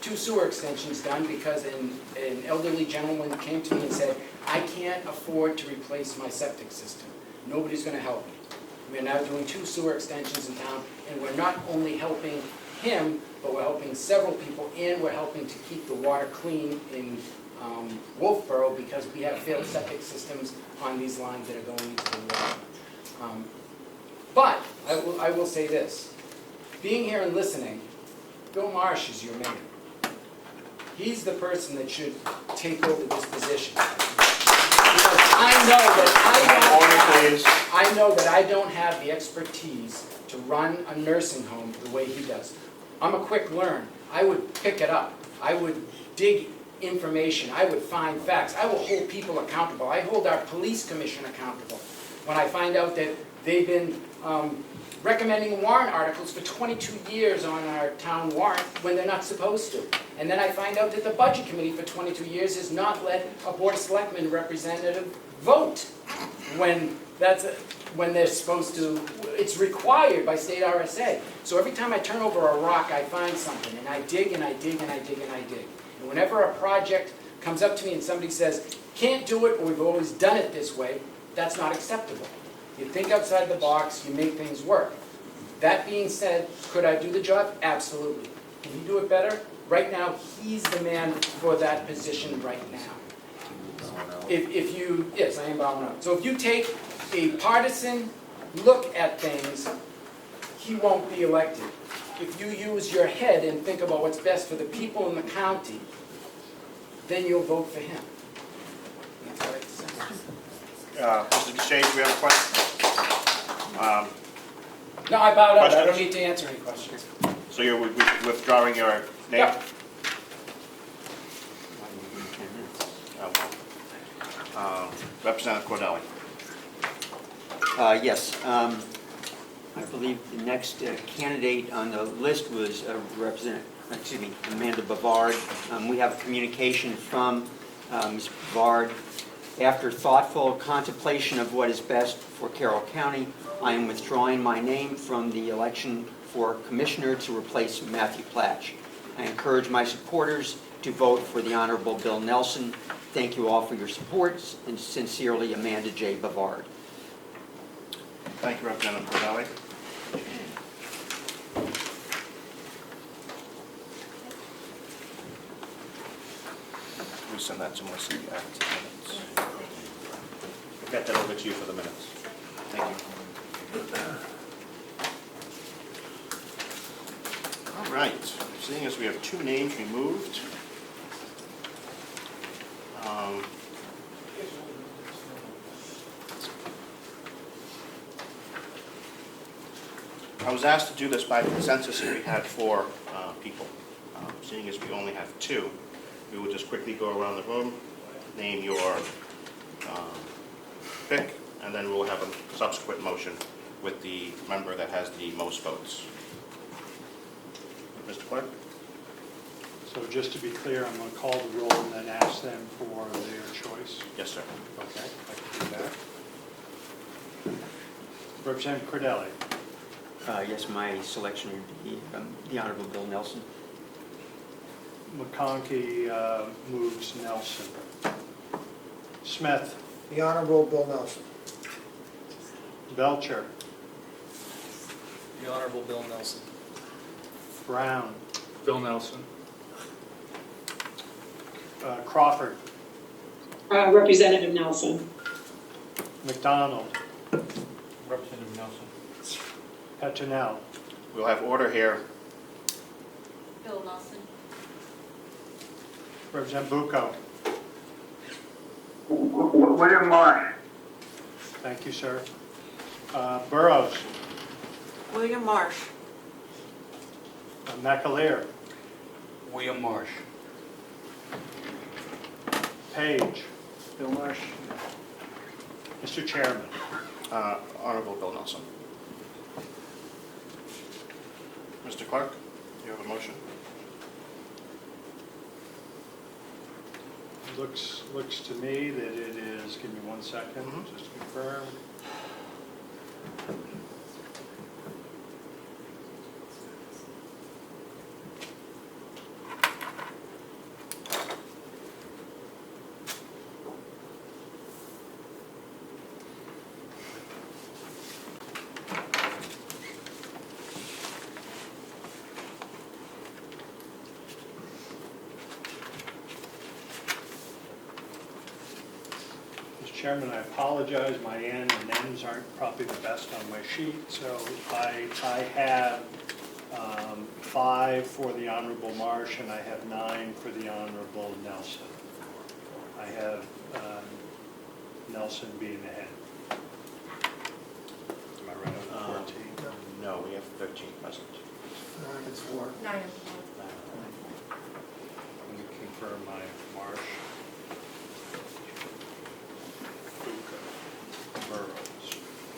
S19: 2 sewer extensions done because an elderly gentleman came to me and said, I can't afford to replace my septic system. Nobody's going to help me. We're now doing 2 sewer extensions in town, and we're not only helping him, but we're helping several people, and we're helping to keep the water clean in Wolfboro because we have failed septic systems on these lines that are going into the water. But I will say this. Being here and listening, Bill Marsh is your mayor. He's the person that should take over this position. Because I know that I don't have the expertise to run a nursing home the way he does. I'm a quick learner. I would pick it up. I would dig information. I would find facts. I will hold people accountable. I hold our police commission accountable. When I find out that they've been recommending warrant articles for 22 years on our town warrant when they're not supposed to. And then I find out that the budget committee for 22 years has not let a Board of Selectmen representative vote when they're supposed to. It's required by state RSA. So every time I turn over a rock, I find something, and I dig and I dig and I dig and I dig. And whenever a project comes up to me and somebody says, can't do it, or we've always done it this way, that's not acceptable. You think outside the box, you make things work. That being said, could I do the job? Absolutely. Can he do it better? Right now, he's the man for that position right now. Yes, I am bowing out. So if you take a partisan look at things, he won't be elected. If you use your head and think about what's best for the people in the county, then you'll vote for him. That's what it says.
S4: Mr. DeShays, we have a question?
S19: No, I bowed out.
S4: Questions?
S19: I don't need to answer any questions.
S4: So you're withdrawing your name?
S19: Yep.
S4: Representative Cordelli.
S18: Yes. I believe the next candidate on the list was Amanda Bavard. We have a communication from Ms. Bavard. After thoughtful contemplation of what is best for Carroll County, I am withdrawing my name from the election for commissioner to replace Matthew Platch. I encourage my supporters to vote for the Honorable Bill Nelson. Thank you all for your support, and sincerely, Amanda J. Bavard.
S4: Thank you, Representative Cordelli. We send that to Melissa after the minutes. We'll get that over to you for the minutes. Thank you. All right, seeing as we have 2 names removed, I was asked to do this by consensus, and we had 4 people. Seeing as we only have 2, we will just quickly go around the room, name your pick, and then we'll have a subsequent motion with the member that has the most votes. Mr. Clerk?
S12: So just to be clear, I'm going to call the roll and then ask them for their choice.
S4: Yes, sir.
S12: Okay, I can do that. Representative Cordelli.
S18: Yes, my selection would be the Honorable Bill Nelson.
S12: McConkey moves Nelson. Smith.
S5: The Honorable Bill Nelson.
S12: Belcher.
S17: The Honorable Bill Nelson.
S12: Brown.
S16: Bill Nelson.
S12: Crawford.
S7: Representative Nelson.
S12: McDonald.
S11: Representative Nelson.
S12: Petronell.
S4: We'll have order here.
S10: Bill Nelson.
S12: Representative Bucco.
S3: William Marsh.
S12: Thank you, sir. Burrows.
S2: William Marsh.
S12: McAleer.
S11: William Marsh.
S12: Page.
S13: Bill Marsh.
S12: Mr. Chairman.
S4: Honorable Bill Nelson. Mr. Clerk, you have a motion?
S12: Looks to me that it is, give me 1 second, just to confirm. Chairman, I apologize, my N and N's aren't probably the best on my sheet, so I have 5 for the Honorable Marsh, and I have 9 for the Honorable Nelson. I have Nelson being the head. Am I right on 14?
S4: No, we have 13 present.
S5: It's 4.
S10: 9.
S12: Let me confirm my Marsh. Burrows,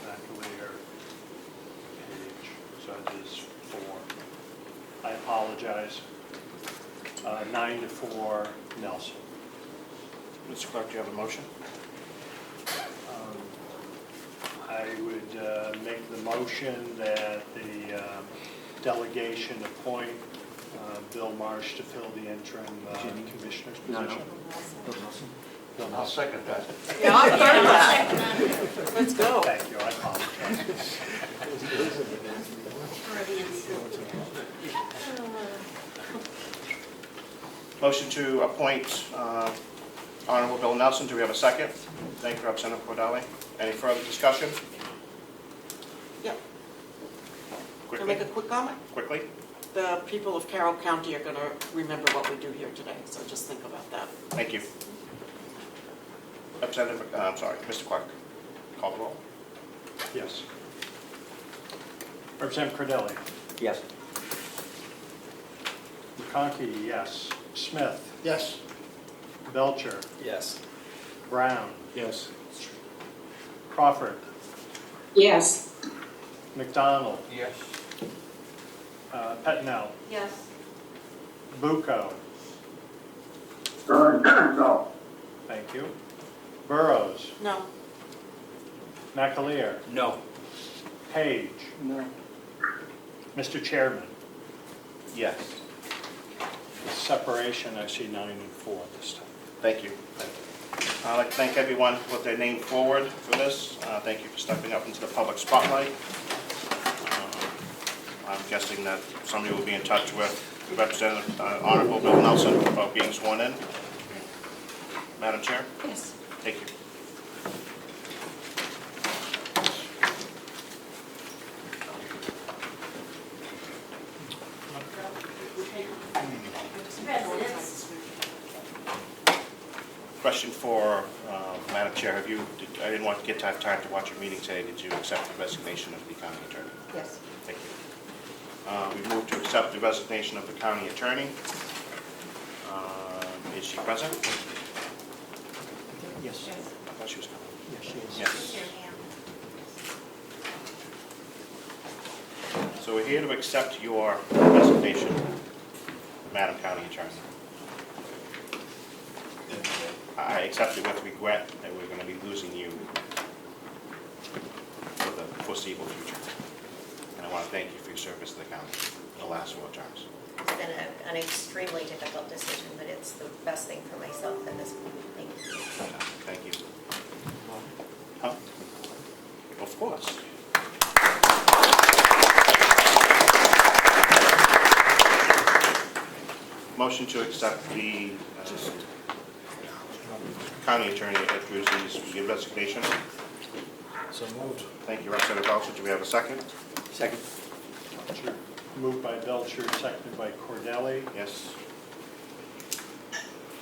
S12: McAleer, Page, so it is 4. I apologize. 9-4, Nelson.
S4: Mr. Clerk, do you have a motion?
S12: I would make the motion that the delegation appoint Bill Marsh to fill the interim commissioner's position.
S18: No. Bill Nelson.
S8: I'll second that.
S2: Yeah, I've heard that. Let's go.
S12: Thank you, I apologize.
S4: Motion to appoint Honorable Bill Nelson. Do we have a second? Thank you, Representative Cordelli. Any further discussion?
S2: Yep. Can I
S4: Quickly?
S2: make a quick comment?
S4: Quickly?
S2: The people of Carroll County are going to remember what we do here today, so just think about that.
S4: Thank you. Representative, Mr. Clark, call the roll.
S12: Yes. Representative Cordelli.
S18: Yes.
S12: McConkey, yes. Smith.
S8: Yes.
S12: Belcher.
S17: Yes.
S12: Brown.
S16: Yes.
S12: Crawford.
S7: Yes.
S12: McDonald,
S19: Yes.
S12: Pettinell,
S10: Yes.
S12: Bucco,
S3: No.
S12: thank you. Burrows,
S2: No.
S12: McAleer,
S19: No.
S12: Page,
S13: No.
S12: Mr. Chairman.
S4: Yes.
S12: The separation, I see 9 and 4 this time.
S4: Thank you. Thank you. I'd like to thank everyone who put their name forward for this. Thank you for stepping up into the public spotlight. I'm guessing that somebody will be in touch with Representative Honorable Bill Nelson about being sworn in. Madam Chair?
S2: Yes.
S4: Thank you. Question for Madam Chair. I didn't want to get to have time to watch your meeting today. Did you accept the resignation of the county attorney?
S2: Yes.
S4: Thank you. We move to accept the resignation of the county attorney. Is she present?
S18: Yes.
S4: I thought she was coming.
S18: Yes, she is.
S4: Yes. So we're here to accept your resignation, Madam County Attorney. I accept it with regret that we're going to be losing you for the foreseeable future. And I want to thank you for your service to the county in the last 4 terms.
S20: It's been an extremely difficult decision, but it's the best thing for myself at this point. Thank you.
S4: Thank you. Huh? Of course. Motion to accept the county attorney Ed Bruzzi's resignation.
S19: So moved.
S4: Thank you, Representative Belcher. Do we have a second?
S18: Second.
S12: Belcher. Moved by Belcher, seconded by Cordelli.
S4: Yes.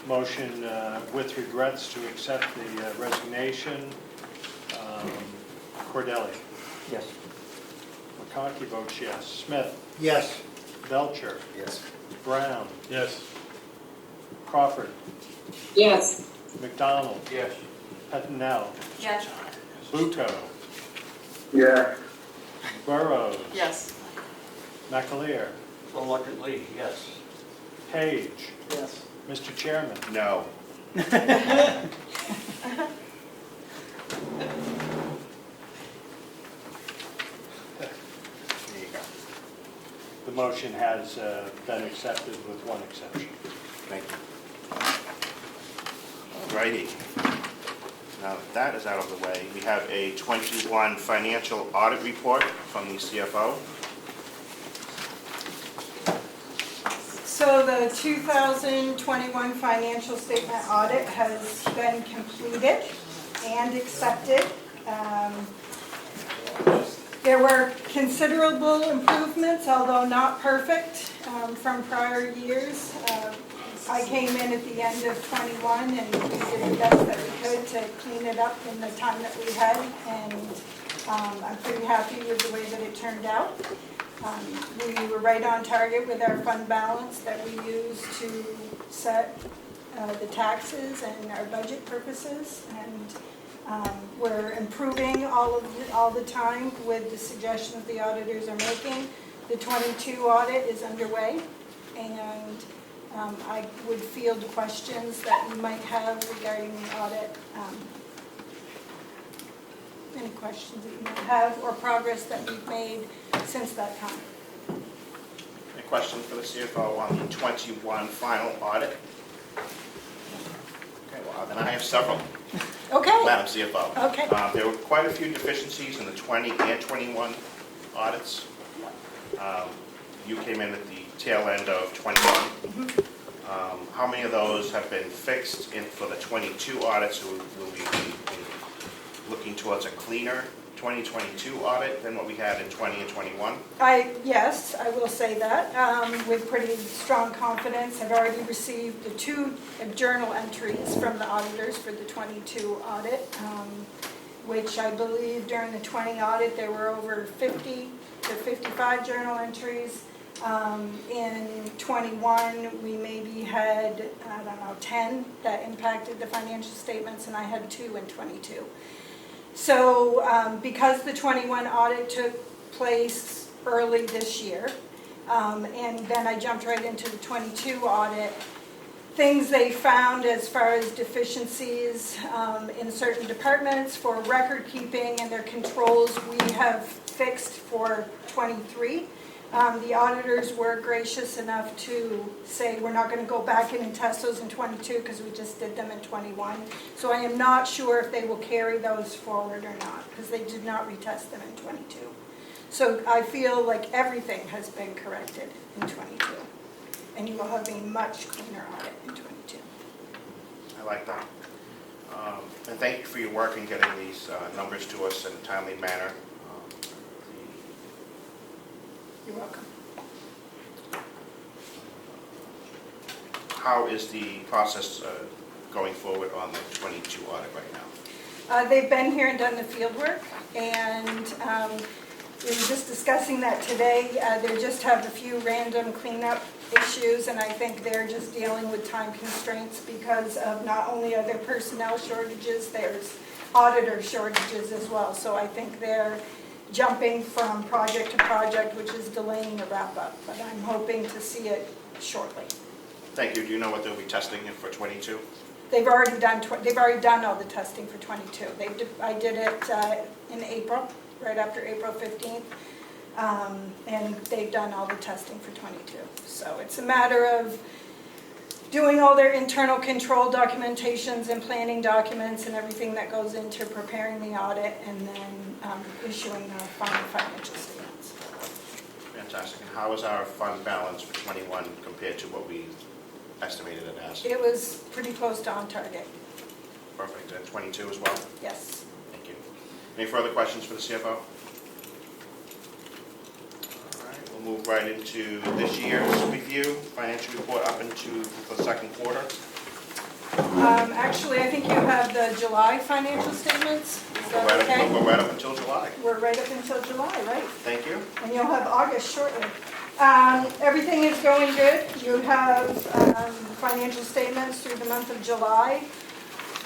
S12: Motion with regrets to accept the resignation. Cordelli.
S18: Yes.
S12: McConkey votes yes. Smith.
S5: Yes.
S12: Belcher.
S19: Yes.
S12: Brown.
S16: Yes.
S12: Crawford.
S7: Yes.
S12: McDonald.
S19: Yes.
S12: Pettinell.
S10: Yes.
S12: Bucco.
S3: Yeah.
S12: Burrows.
S2: Yes.
S12: McAleer.
S19: Reluctantly, yes.
S12: Page.
S13: Yes.
S12: Mr. Chairman.
S4: No. There you go.
S12: The motion has been accepted with one exception.
S4: Thank you. All righty. Now that that is out of the way, we have a 21 financial audit report from the CFO.
S21: So the 2021 financial statement audit has been completed and accepted. There were considerable improvements, although not perfect, from prior years. I came in at the end of '21 and we did the best that we could to clean it up in the time that we had, and I'm pretty happy with the way that it turned out. We were right on target with our fund balance that we use to set the taxes and our budget purposes, and we're improving all the time with the suggestions the auditors are making. The 22 audit is underway, and I would field questions that you might have regarding the audit. Any questions that you might have, or progress that we've made since that time.
S4: A question for the CFO on the 21 final audit. Okay, well, then I have several.
S21: Okay.
S4: Madam CFO.
S21: Okay.
S4: There were quite a few deficiencies in the 20 and 21 audits. You came in at the tail end of 21. How many of those have been fixed for the 22 audits, who will be looking towards a cleaner 2022 audit than what we had in 20 and 21?
S21: Yes, I will say that with pretty strong confidence. I've already received the 2 journal entries from the auditors for the 22 audit, which I believe during the 20 audit there were over 50 to 55 journal entries. In 21 we maybe had, 10 that impacted the financial statements, and I had 2 in 22. So because the 21 audit took place early this year, and then I jumped right into the 22 audit, things they found as far as deficiencies in certain departments for record keeping and their controls we have fixed for 23. The auditors were gracious enough to say we're not going to go back in and test those in 22 because we just did them in 21. So I am not sure if they will carry those forward or not because they did not retest them in 22. So I feel like everything has been corrected in 22. And you will have a much cleaner audit in 22.
S4: I like that. And thank you for your work in getting these numbers to us in a timely manner.
S21: You're welcome.
S4: How is the process going forward on the 22 audit right now?
S21: They've been here and done the field work, and we were just discussing that today. They just have a few random cleanup issues, and I think they're just dealing with time constraints because of not only are there personnel shortages, there's auditor shortages as well. So I think they're jumping from project to project, which is delaying the wrap-up, but I'm hoping to see it shortly.
S4: Thank you. Do you know what they'll be testing for 22?
S21: They've already done all the testing for 22. I did it in April, right after April 15th, and they've done all the testing for 22. So it's a matter of doing all their internal control documentations and planning documents and everything that goes into preparing the audit and then issuing the final financial statements.
S4: Fantastic. And how is our fund balance for 21 compared to what we estimated it as?
S21: It was pretty close to on target.
S4: Perfect. And 22 as well?
S21: Yes.
S4: Thank you. Any further questions for the CFO? All right, we'll move right into this year's review, financial report up into the second quarter.
S21: Actually, I think you have the July financial statements. Is that okay?
S4: We're right up until July.
S21: We're right up until July, right?
S4: Thank you.
S21: And you'll have August shortly. Everything is going good. You have financial statements through the month of July.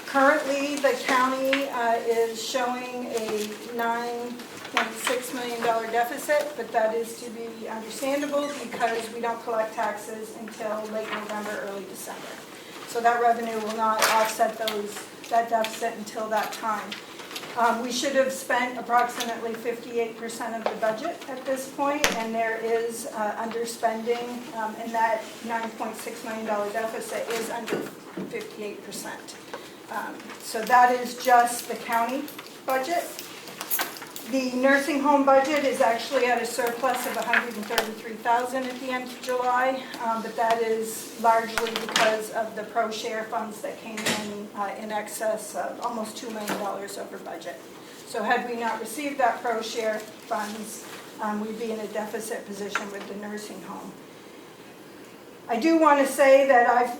S21: Currently, the county is showing a $9.6 million deficit, but that is to be understandable because we don't collect taxes until late November, early December. So that revenue will not offset that deficit until that time. We should have spent approximately 58% of the budget at this point, and there is underspending, and that $9.6 million deficit is under 58%. So that is just the county budget. The nursing home budget is actually at a surplus of $133,000 at the end of July, but that is largely because of the pro share funds that came in excess of almost $2 million over budget. So had we not received that pro share funds, we'd be in a deficit position with the nursing home. I do want to say that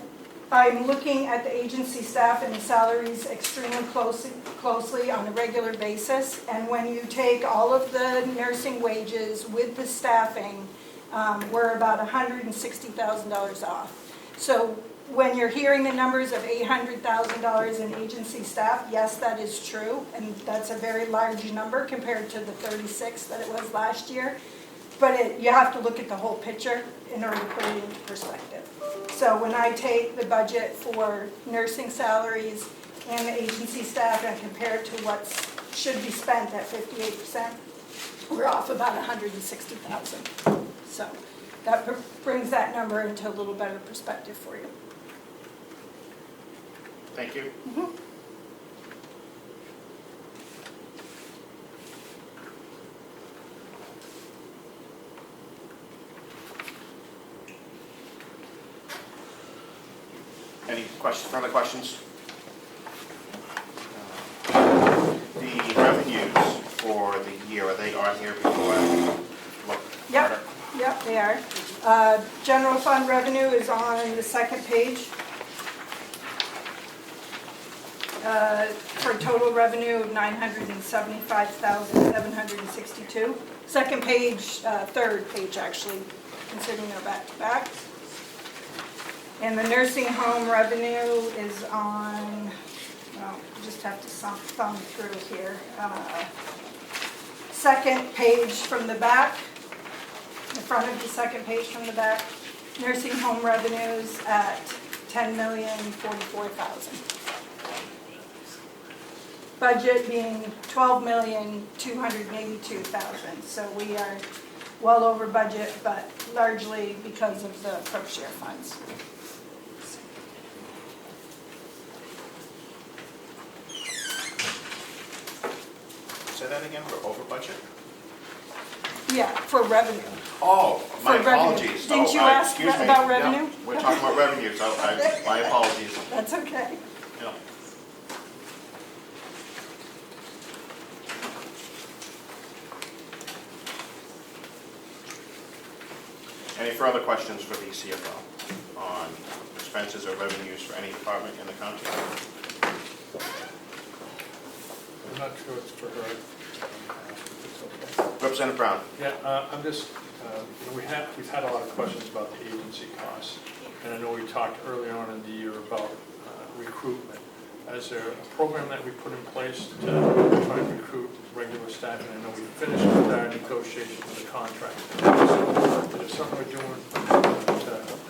S21: I'm looking at the agency staff and the salaries extremely closely on a regular basis. And when you take all of the nursing wages with the staffing, we're about $160,000 off. So when you're hearing the numbers of $800,000 in agency staff, yes, that is true. And that's a very large number compared to the 36 that it was last year. But you have to look at the whole picture in order to put it into perspective. So when I take the budget for nursing salaries and the agency staff and compare it to what should be spent at 58%, we're off about $160,000. So that brings that number into a little better perspective for you.
S4: Thank you.
S21: Mm-hmm.
S4: Any questions, further questions? The revenues for the year, are they on here before I look?
S21: Yep, they are. General fund revenue is on the second page. For a total revenue of $975,762. Second page, third page actually, considering they're back to back. And the nursing home revenue is on, well, just have to thumb through here. Second page from the back, the front of the second page from the back, nursing home revenues at $10,044,000. Budget being $12,282,000. So we are well over budget, but largely because of the pro share funds.
S4: Say that again, we're over budget?
S21: Yeah, for revenue.
S4: Oh, my
S21: For revenue.
S4: apologies.
S21: Didn't
S4: Oh,
S21: you ask
S4: excuse me.
S21: about
S4: Yeah,
S21: revenue?
S4: we're talking about revenue, so my apologies.
S21: That's okay.
S4: Yeah. Any further questions for the CFO on expenses or revenues for any department in the county?
S16: I'm not sure it's for her. It's okay.
S4: Representative Brown.
S16: Yeah, I'm just, we've had a lot of questions about the agency costs, and I know we talked earlier on in the year about recruitment. Is there a program that we put in place to try and recruit regular staff? And I know we finished with our negotiations for the contract. So, is there something we're doing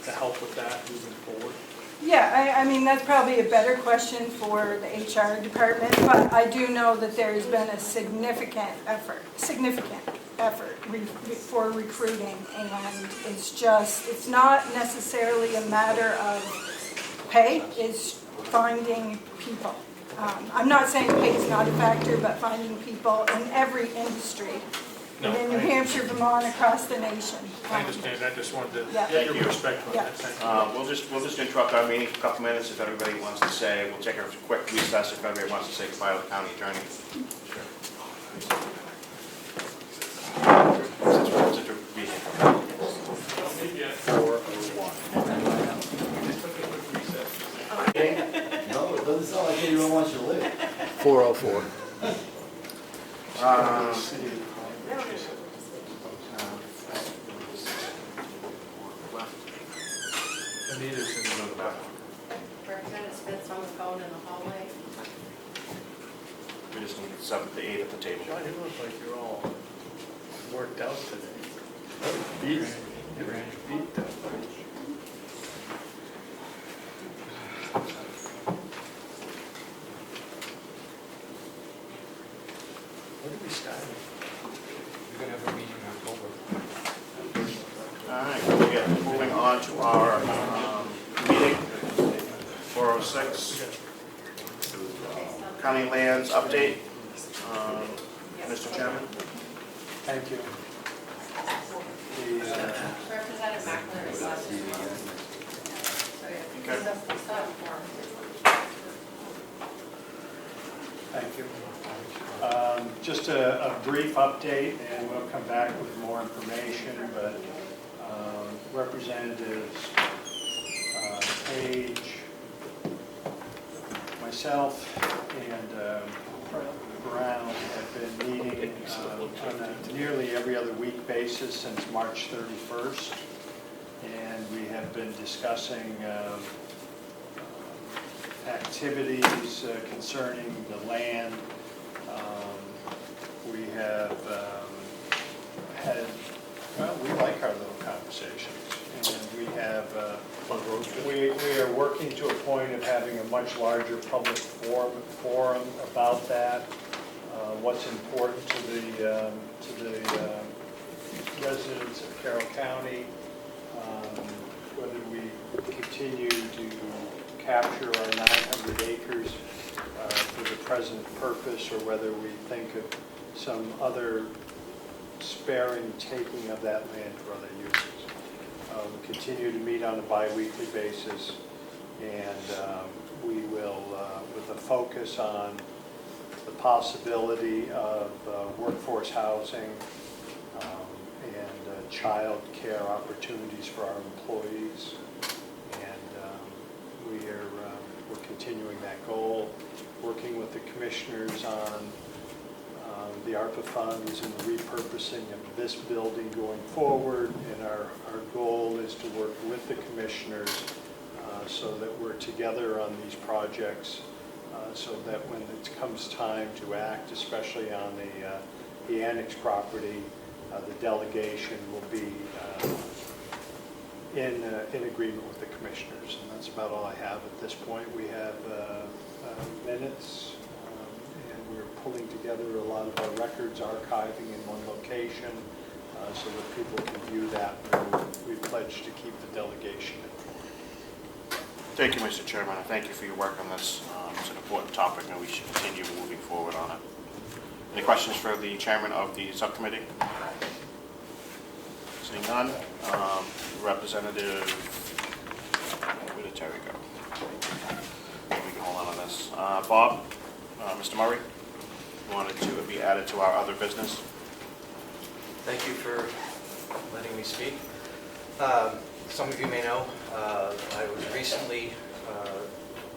S16: to help with that moving forward?
S21: Yeah, I mean, that's probably a better question for the HR department, but I do know that there has been a significant effort for recruiting, and it's not necessarily a matter of pay, it's finding people. I'm not saying pay is not a factor, but finding people in every industry, in New Hampshire, Vermont, across the nation.
S16: I understand, I just wanted to
S21: Yeah.
S16: get your perspective on that. Thank you.
S4: We'll just interrupt our meeting for a couple minutes if everybody wants to say. We'll take a quick recess if everybody wants to say goodbye to the county attorney.
S11: No, it doesn't sound like anyone wants you to live.
S17: 4:04.
S16: Anita's in the back.
S10: Representative Smith's on the phone in the hallway.
S4: We just need 7 to 8 at the table.
S16: John, you look like you're all worked out today. Beat though. What did we start with? We're gonna have a meeting in October.
S4: All right, yeah, moving on to our meeting, 406. County lands update. Mr. Chairman.
S12: Thank you.
S10: Representative Mackler is on.
S12: Thank you. Just a brief update, and we'll come back with more information, but Representatives Page, myself, and Brown have been meeting on a nearly every other week basis since March 31st, and we have been discussing activities concerning the land. We have had, well, we like our little conversations, and we have, we are working to a point of having a much larger public forum about that, what's important to the residents of Carroll County, whether we continue to capture our 900 acres for the present purpose, or whether we think of some other sparing taking of that land for other uses. We continue to meet on a bi-weekly basis, and we will, with a focus on the possibility of workforce housing and child care opportunities for our employees. And we're continuing that goal, working with the commissioners on the ARPA funds and the repurposing of this building going forward. And our goal is to work with the commissioners so that we're together on these projects so that when it comes time to act, especially on the annex property, the delegation will be in agreement with the commissioners. And that's about all I have at this point. We have minutes, and we're pulling together a lot of our records, archiving in one location, so that people can view that. We pledge to keep the delegation informed.
S4: Thank you, Mr. Chairman, and thank you for your work on this. It's an important topic, and we should continue moving forward on it. Any questions for the chairman of the subcommittee? Seeing none, Representative, where did Terry go? We can hold on this. Bob, Mr. Murray, wanted to be added to our other business.
S1: Thank you for letting me speak. Some of you may know, I was recently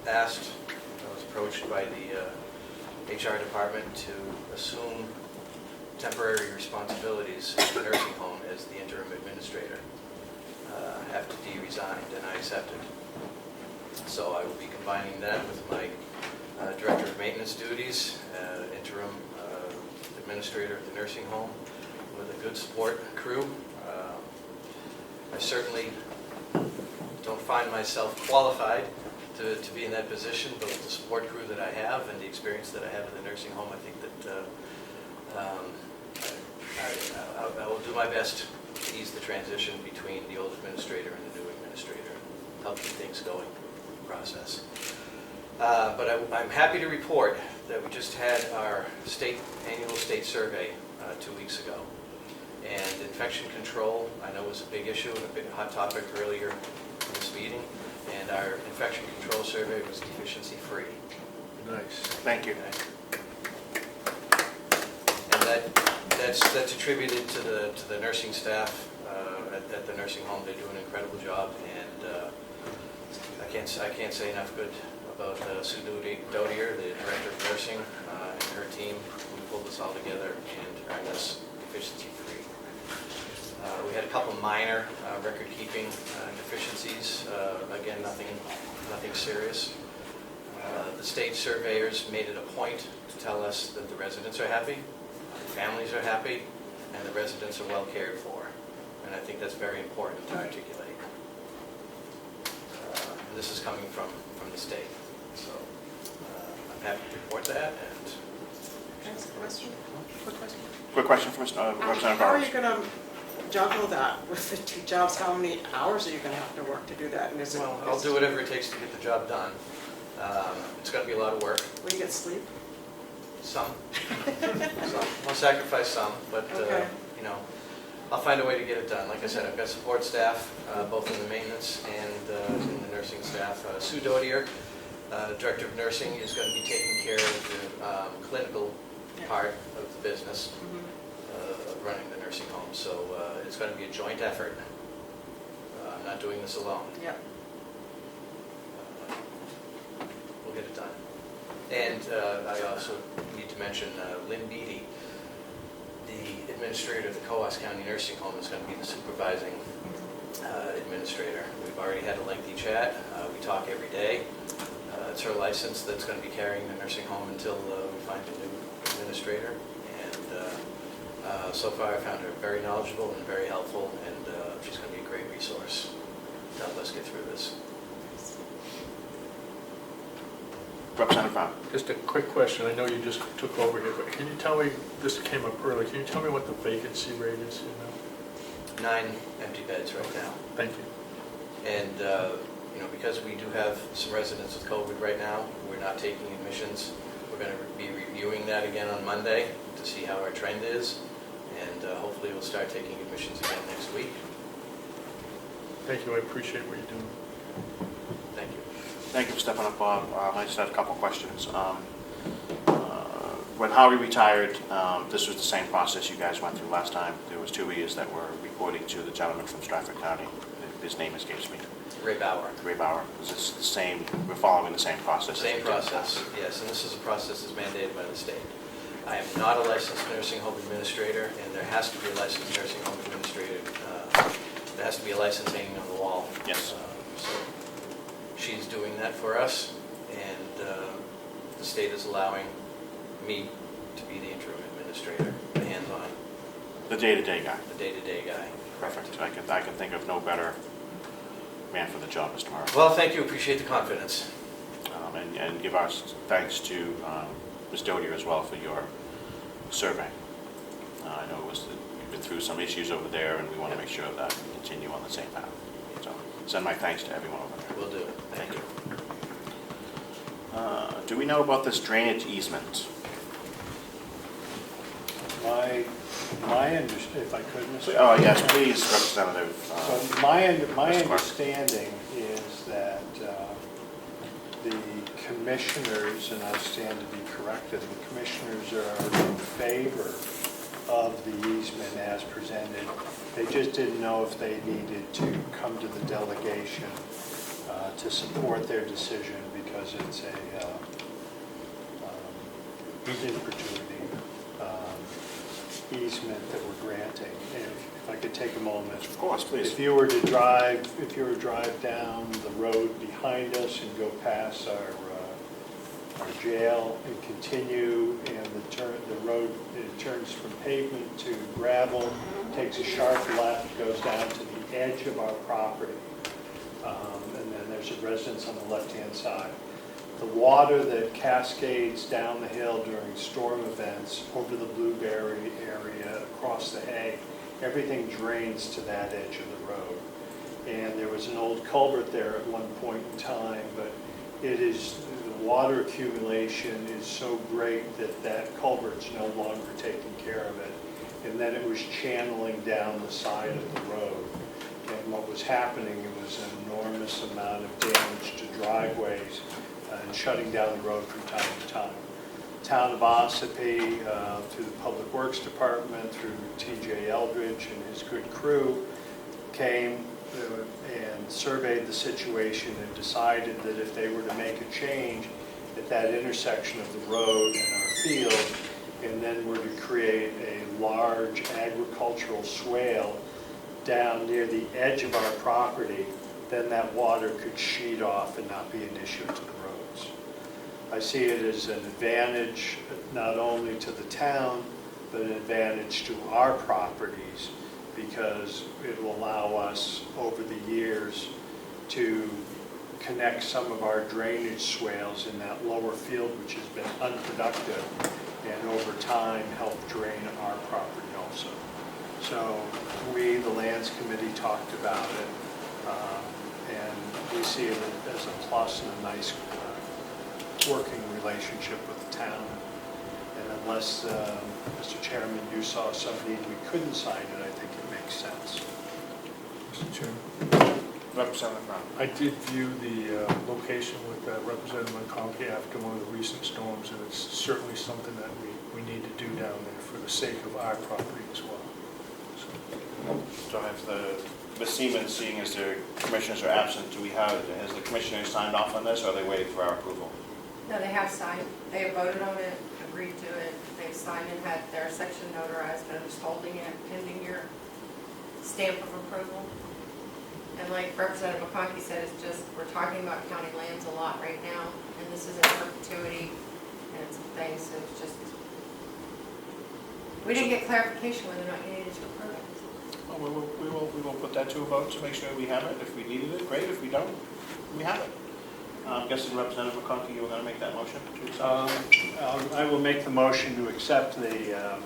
S1: asked, I was approached by the HR department to assume temporary responsibilities at the nursing home as the interim administrator after Dee resigned, and I accepted. So I will be combining that with my director of maintenance duties, interim administrator at the nursing home, with a good support crew. I certainly don't find myself qualified to be in that position, but with the support crew that I have and the experience that I have in the nursing home, I think that I will do my best to ease the transition between the old administrator and the new administrator, help keep things going in the process. But I'm happy to report that we just had our annual state survey 2 weeks ago. And infection control, I know, was a big issue and a big hot topic earlier in this meeting. And our infection control survey was deficiency-free.
S4: Nice. Thank you.
S1: And that's attributed to the nursing staff at the nursing home. They do an incredible job, and I can't say enough good about Sue Dodier, the director of nursing, and her team who pulled this all together and earned us deficiency-free. We had a couple minor record-keeping deficiencies. Again, nothing serious. The state surveyors made it a point to tell us that the residents are happy, the families are happy, and the residents are well cared for. And I think that's very important to articulate. And this is coming from the state. So I'm happy to report that. And
S2: Can I ask a question? Quick question.
S4: Quick question for Representative
S2: How are
S4: Bowers.
S2: you going to juggle that with the 2 jobs? How many hours are you going to have to work to do that? And is it?
S1: Well, I'll do whatever it takes to get the job done. It's going to be a lot of work.
S2: Will you get sleep?
S1: Some. I'll sacrifice some, but
S2: Okay.
S1: I'll find a way to get it done. Like I said, I've got support staff, both in the maintenance and in the nursing staff. Sue Dodier, Director of Nursing, is going to be taking care of the clinical part of the business of running the nursing home. So it's going to be a joint effort. I'm not doing this alone.
S2: Yep.
S1: We'll get it done. And I also need to mention Lynn Beatty, the administrator of the Coas County Nursing Home, is going to be the supervising administrator. We've already had a lengthy chat. We talk every day. It's her license that's going to be carrying the nursing home until we find a new administrator. And so far I found her very knowledgeable and very helpful, and she's going to be a great resource to help us get through this.
S4: Representative Brown.
S16: Just a quick question. I know you just took over here, but can you tell me, this came up earlier, can you tell me what the vacancy rate is,
S1: 9 empty beds right now.
S16: Thank you.
S1: And, because we do have some residents with COVID right now, we're not taking admissions. We're going to be reviewing that again on Monday to see how our trend is. And hopefully we'll start taking admissions again next week.
S16: Thank you. I appreciate what you're doing.
S1: Thank you.
S4: Thank you for stepping up, Bob. I just had a couple questions. When Howie retired, this was the same process you guys went through last time. There was 2 years that were reporting to the gentleman from Stratford County. His name escapes me.
S1: Ray Bauer.
S4: Ray Bauer. Is this the same? We're following the same process?
S1: Same process, yes, and this is a process that's mandated by the state. I am not a licensed nursing home administrator, and there has to be a licensed nursing home administrator. There has to be a license hanging on the wall.
S4: Yes.
S1: So she's doing that for us, and the state is allowing me to be the interim administrator, the hands-on,
S4: The day-to-day guy.
S1: the day-to-day guy.
S4: Perfect. I can think of no better man for the job, Mr. Murray.
S1: Well, thank you, appreciate the confidence.
S4: And give our thanks to Ms. Dozier as well for your survey. I know we've been through some issues over there, and we want to make sure that we continue on the same path. So send my thanks to everyone over there.
S1: Will do, thank you.
S4: Do we know about this drainage easement?
S12: If I could, Mr.
S4: Oh, yes, please, Representative.
S12: So my
S4: Mr. Clark.
S12: understanding is that the commissioners, and I stand to be corrected, the commissioners are in favor of the easement as presented. They just didn't know if they needed to come to the delegation to support their decision because it's a in perpetuity easement that we're granting. And if I could take a moment.
S4: Of course, please.
S12: If you were to drive down the road behind us and go past our jail and continue, and the road, it turns from pavement to gravel, takes a sharp left, goes down to the edge of our property. And then there's a residence on the left-hand side. The water that cascades down the hill during storm events over the Blueberry area, across the hay, everything drains to that edge of the road. And there was an old culvert there at one point in time, but the water accumulation is so great that that culvert's no longer taking care of it. And then it was channeling down the side of the road. And what was happening, it was an enormous amount of damage to driveways and shutting down the road from time to time. Town of Ossipee, through the Public Works Department, through TJ Eldridge and his good crew, came and surveyed the situation and decided that if they were to make a change at that intersection of the road and our field, and then were to create a large agricultural swale down near the edge of our property, then that water could sheet off and not be an issue to the roads. I see it as an advantage not only to the town, but an advantage to our properties, because it will allow us over the years to connect some of our drainage swales in that lower field, which has been unproductive, and over time help drain our property also. So we, the Lands Committee, talked about it, and we see it as a plus and a nice working relationship with the town. And unless, Mr. Chairman, you saw some need we couldn't sign it, I think it makes sense.
S16: Mr. Chairman.
S4: Representative Brown.
S16: I did view the location with Representative McConkey after one of the recent storms, and it's certainly something that we need to do down there for the sake of our property as well.
S4: So have Ms. Seaman, seeing as the commissioners are absent, has the commissioners signed off on this, or are they waiting for our approval?
S6: No, they have signed. They have voted on it, agreed to it. They've signed and had their section notarized, but I'm just holding it pending your stamp of approval. And like Representative McConkey said, it's just, we're talking about county lands a lot right now, and this is in perpetuity, and it's a thing, so it's just, we didn't get clarification whether or not you needed to approve it.
S4: Well, we will put that to a vote to make sure we have it. If we needed it, great. If we don't, we have it. I'm guessing Representative McConkey, you were going to make that motion to accept?
S12: I will make the motion to accept the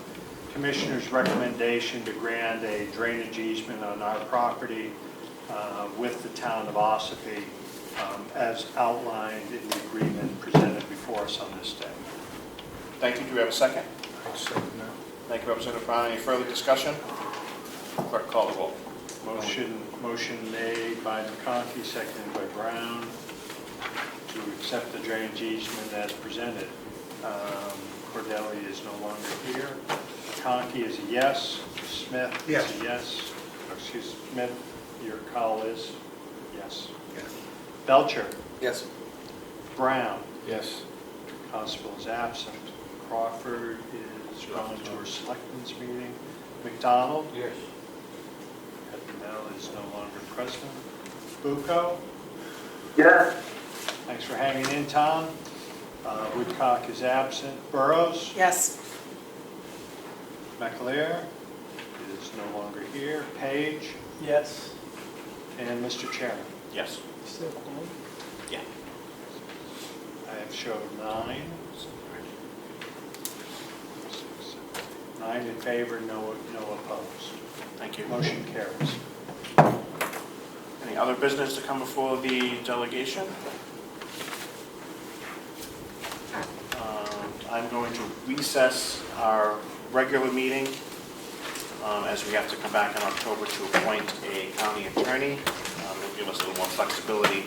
S12: Commissioner's recommendation to grant a drainage easement on our property with the town of Ossipee as outlined in the agreement presented before us on this day.
S4: Thank you. Do we have a second?
S16: I second that.
S4: Thank you, Representative Brown. Any further discussion? Clerk, call the roll.
S12: Motion made by McConkey, seconded by Brown, to accept the drainage easement as presented. Cordelli is no longer here. McConkey is a yes. Smith is a yes. Excuse me, Smith, your call is yes.
S17: Yes.
S12: Belcher.
S1: Yes.
S12: Brown.
S16: Yes.
S12: Constable is absent. Crawford is gone to her selectmen's meeting. McDonald.
S1: Yes.
S12: Edmundell is no longer present. Bucco.
S3: Yes.
S12: Thanks for hanging in, Tom. Woodcock is absent. Burrows?
S2: Yes.
S12: McAleer is no longer here. Page?
S13: Yes.
S12: And Mr. Chairman?
S4: Yes.
S13: Still quorum?
S4: Yeah.
S12: I have showed 9. 9 in favor, no opposed.
S4: Thank you.
S12: Motion carries.
S4: Any other business to come before the delegation? I'm going to recess our regular meeting as we have to come back in October to appoint a county attorney. It'll give us a little more flexibility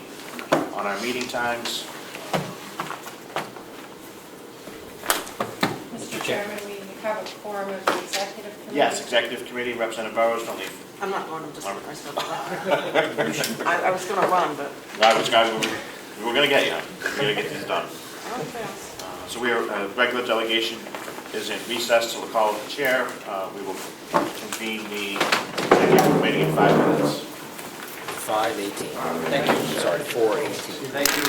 S4: on our meeting times.
S6: Mr. Chairman, we have a quorum of the executive committee.
S4: Yes, executive committee, Representative Burrows, don't leave.
S2: I'm not going, I'm just, I was gonna run, but.
S4: We were going to get you. We're going to get these done.
S2: Okay.
S4: So we are, regular delegation is in recess till the call of the chair. We will convene the executive committee in 5 minutes.
S9: 5:18. Thank you. Sorry, 4:18.
S4: Thank you.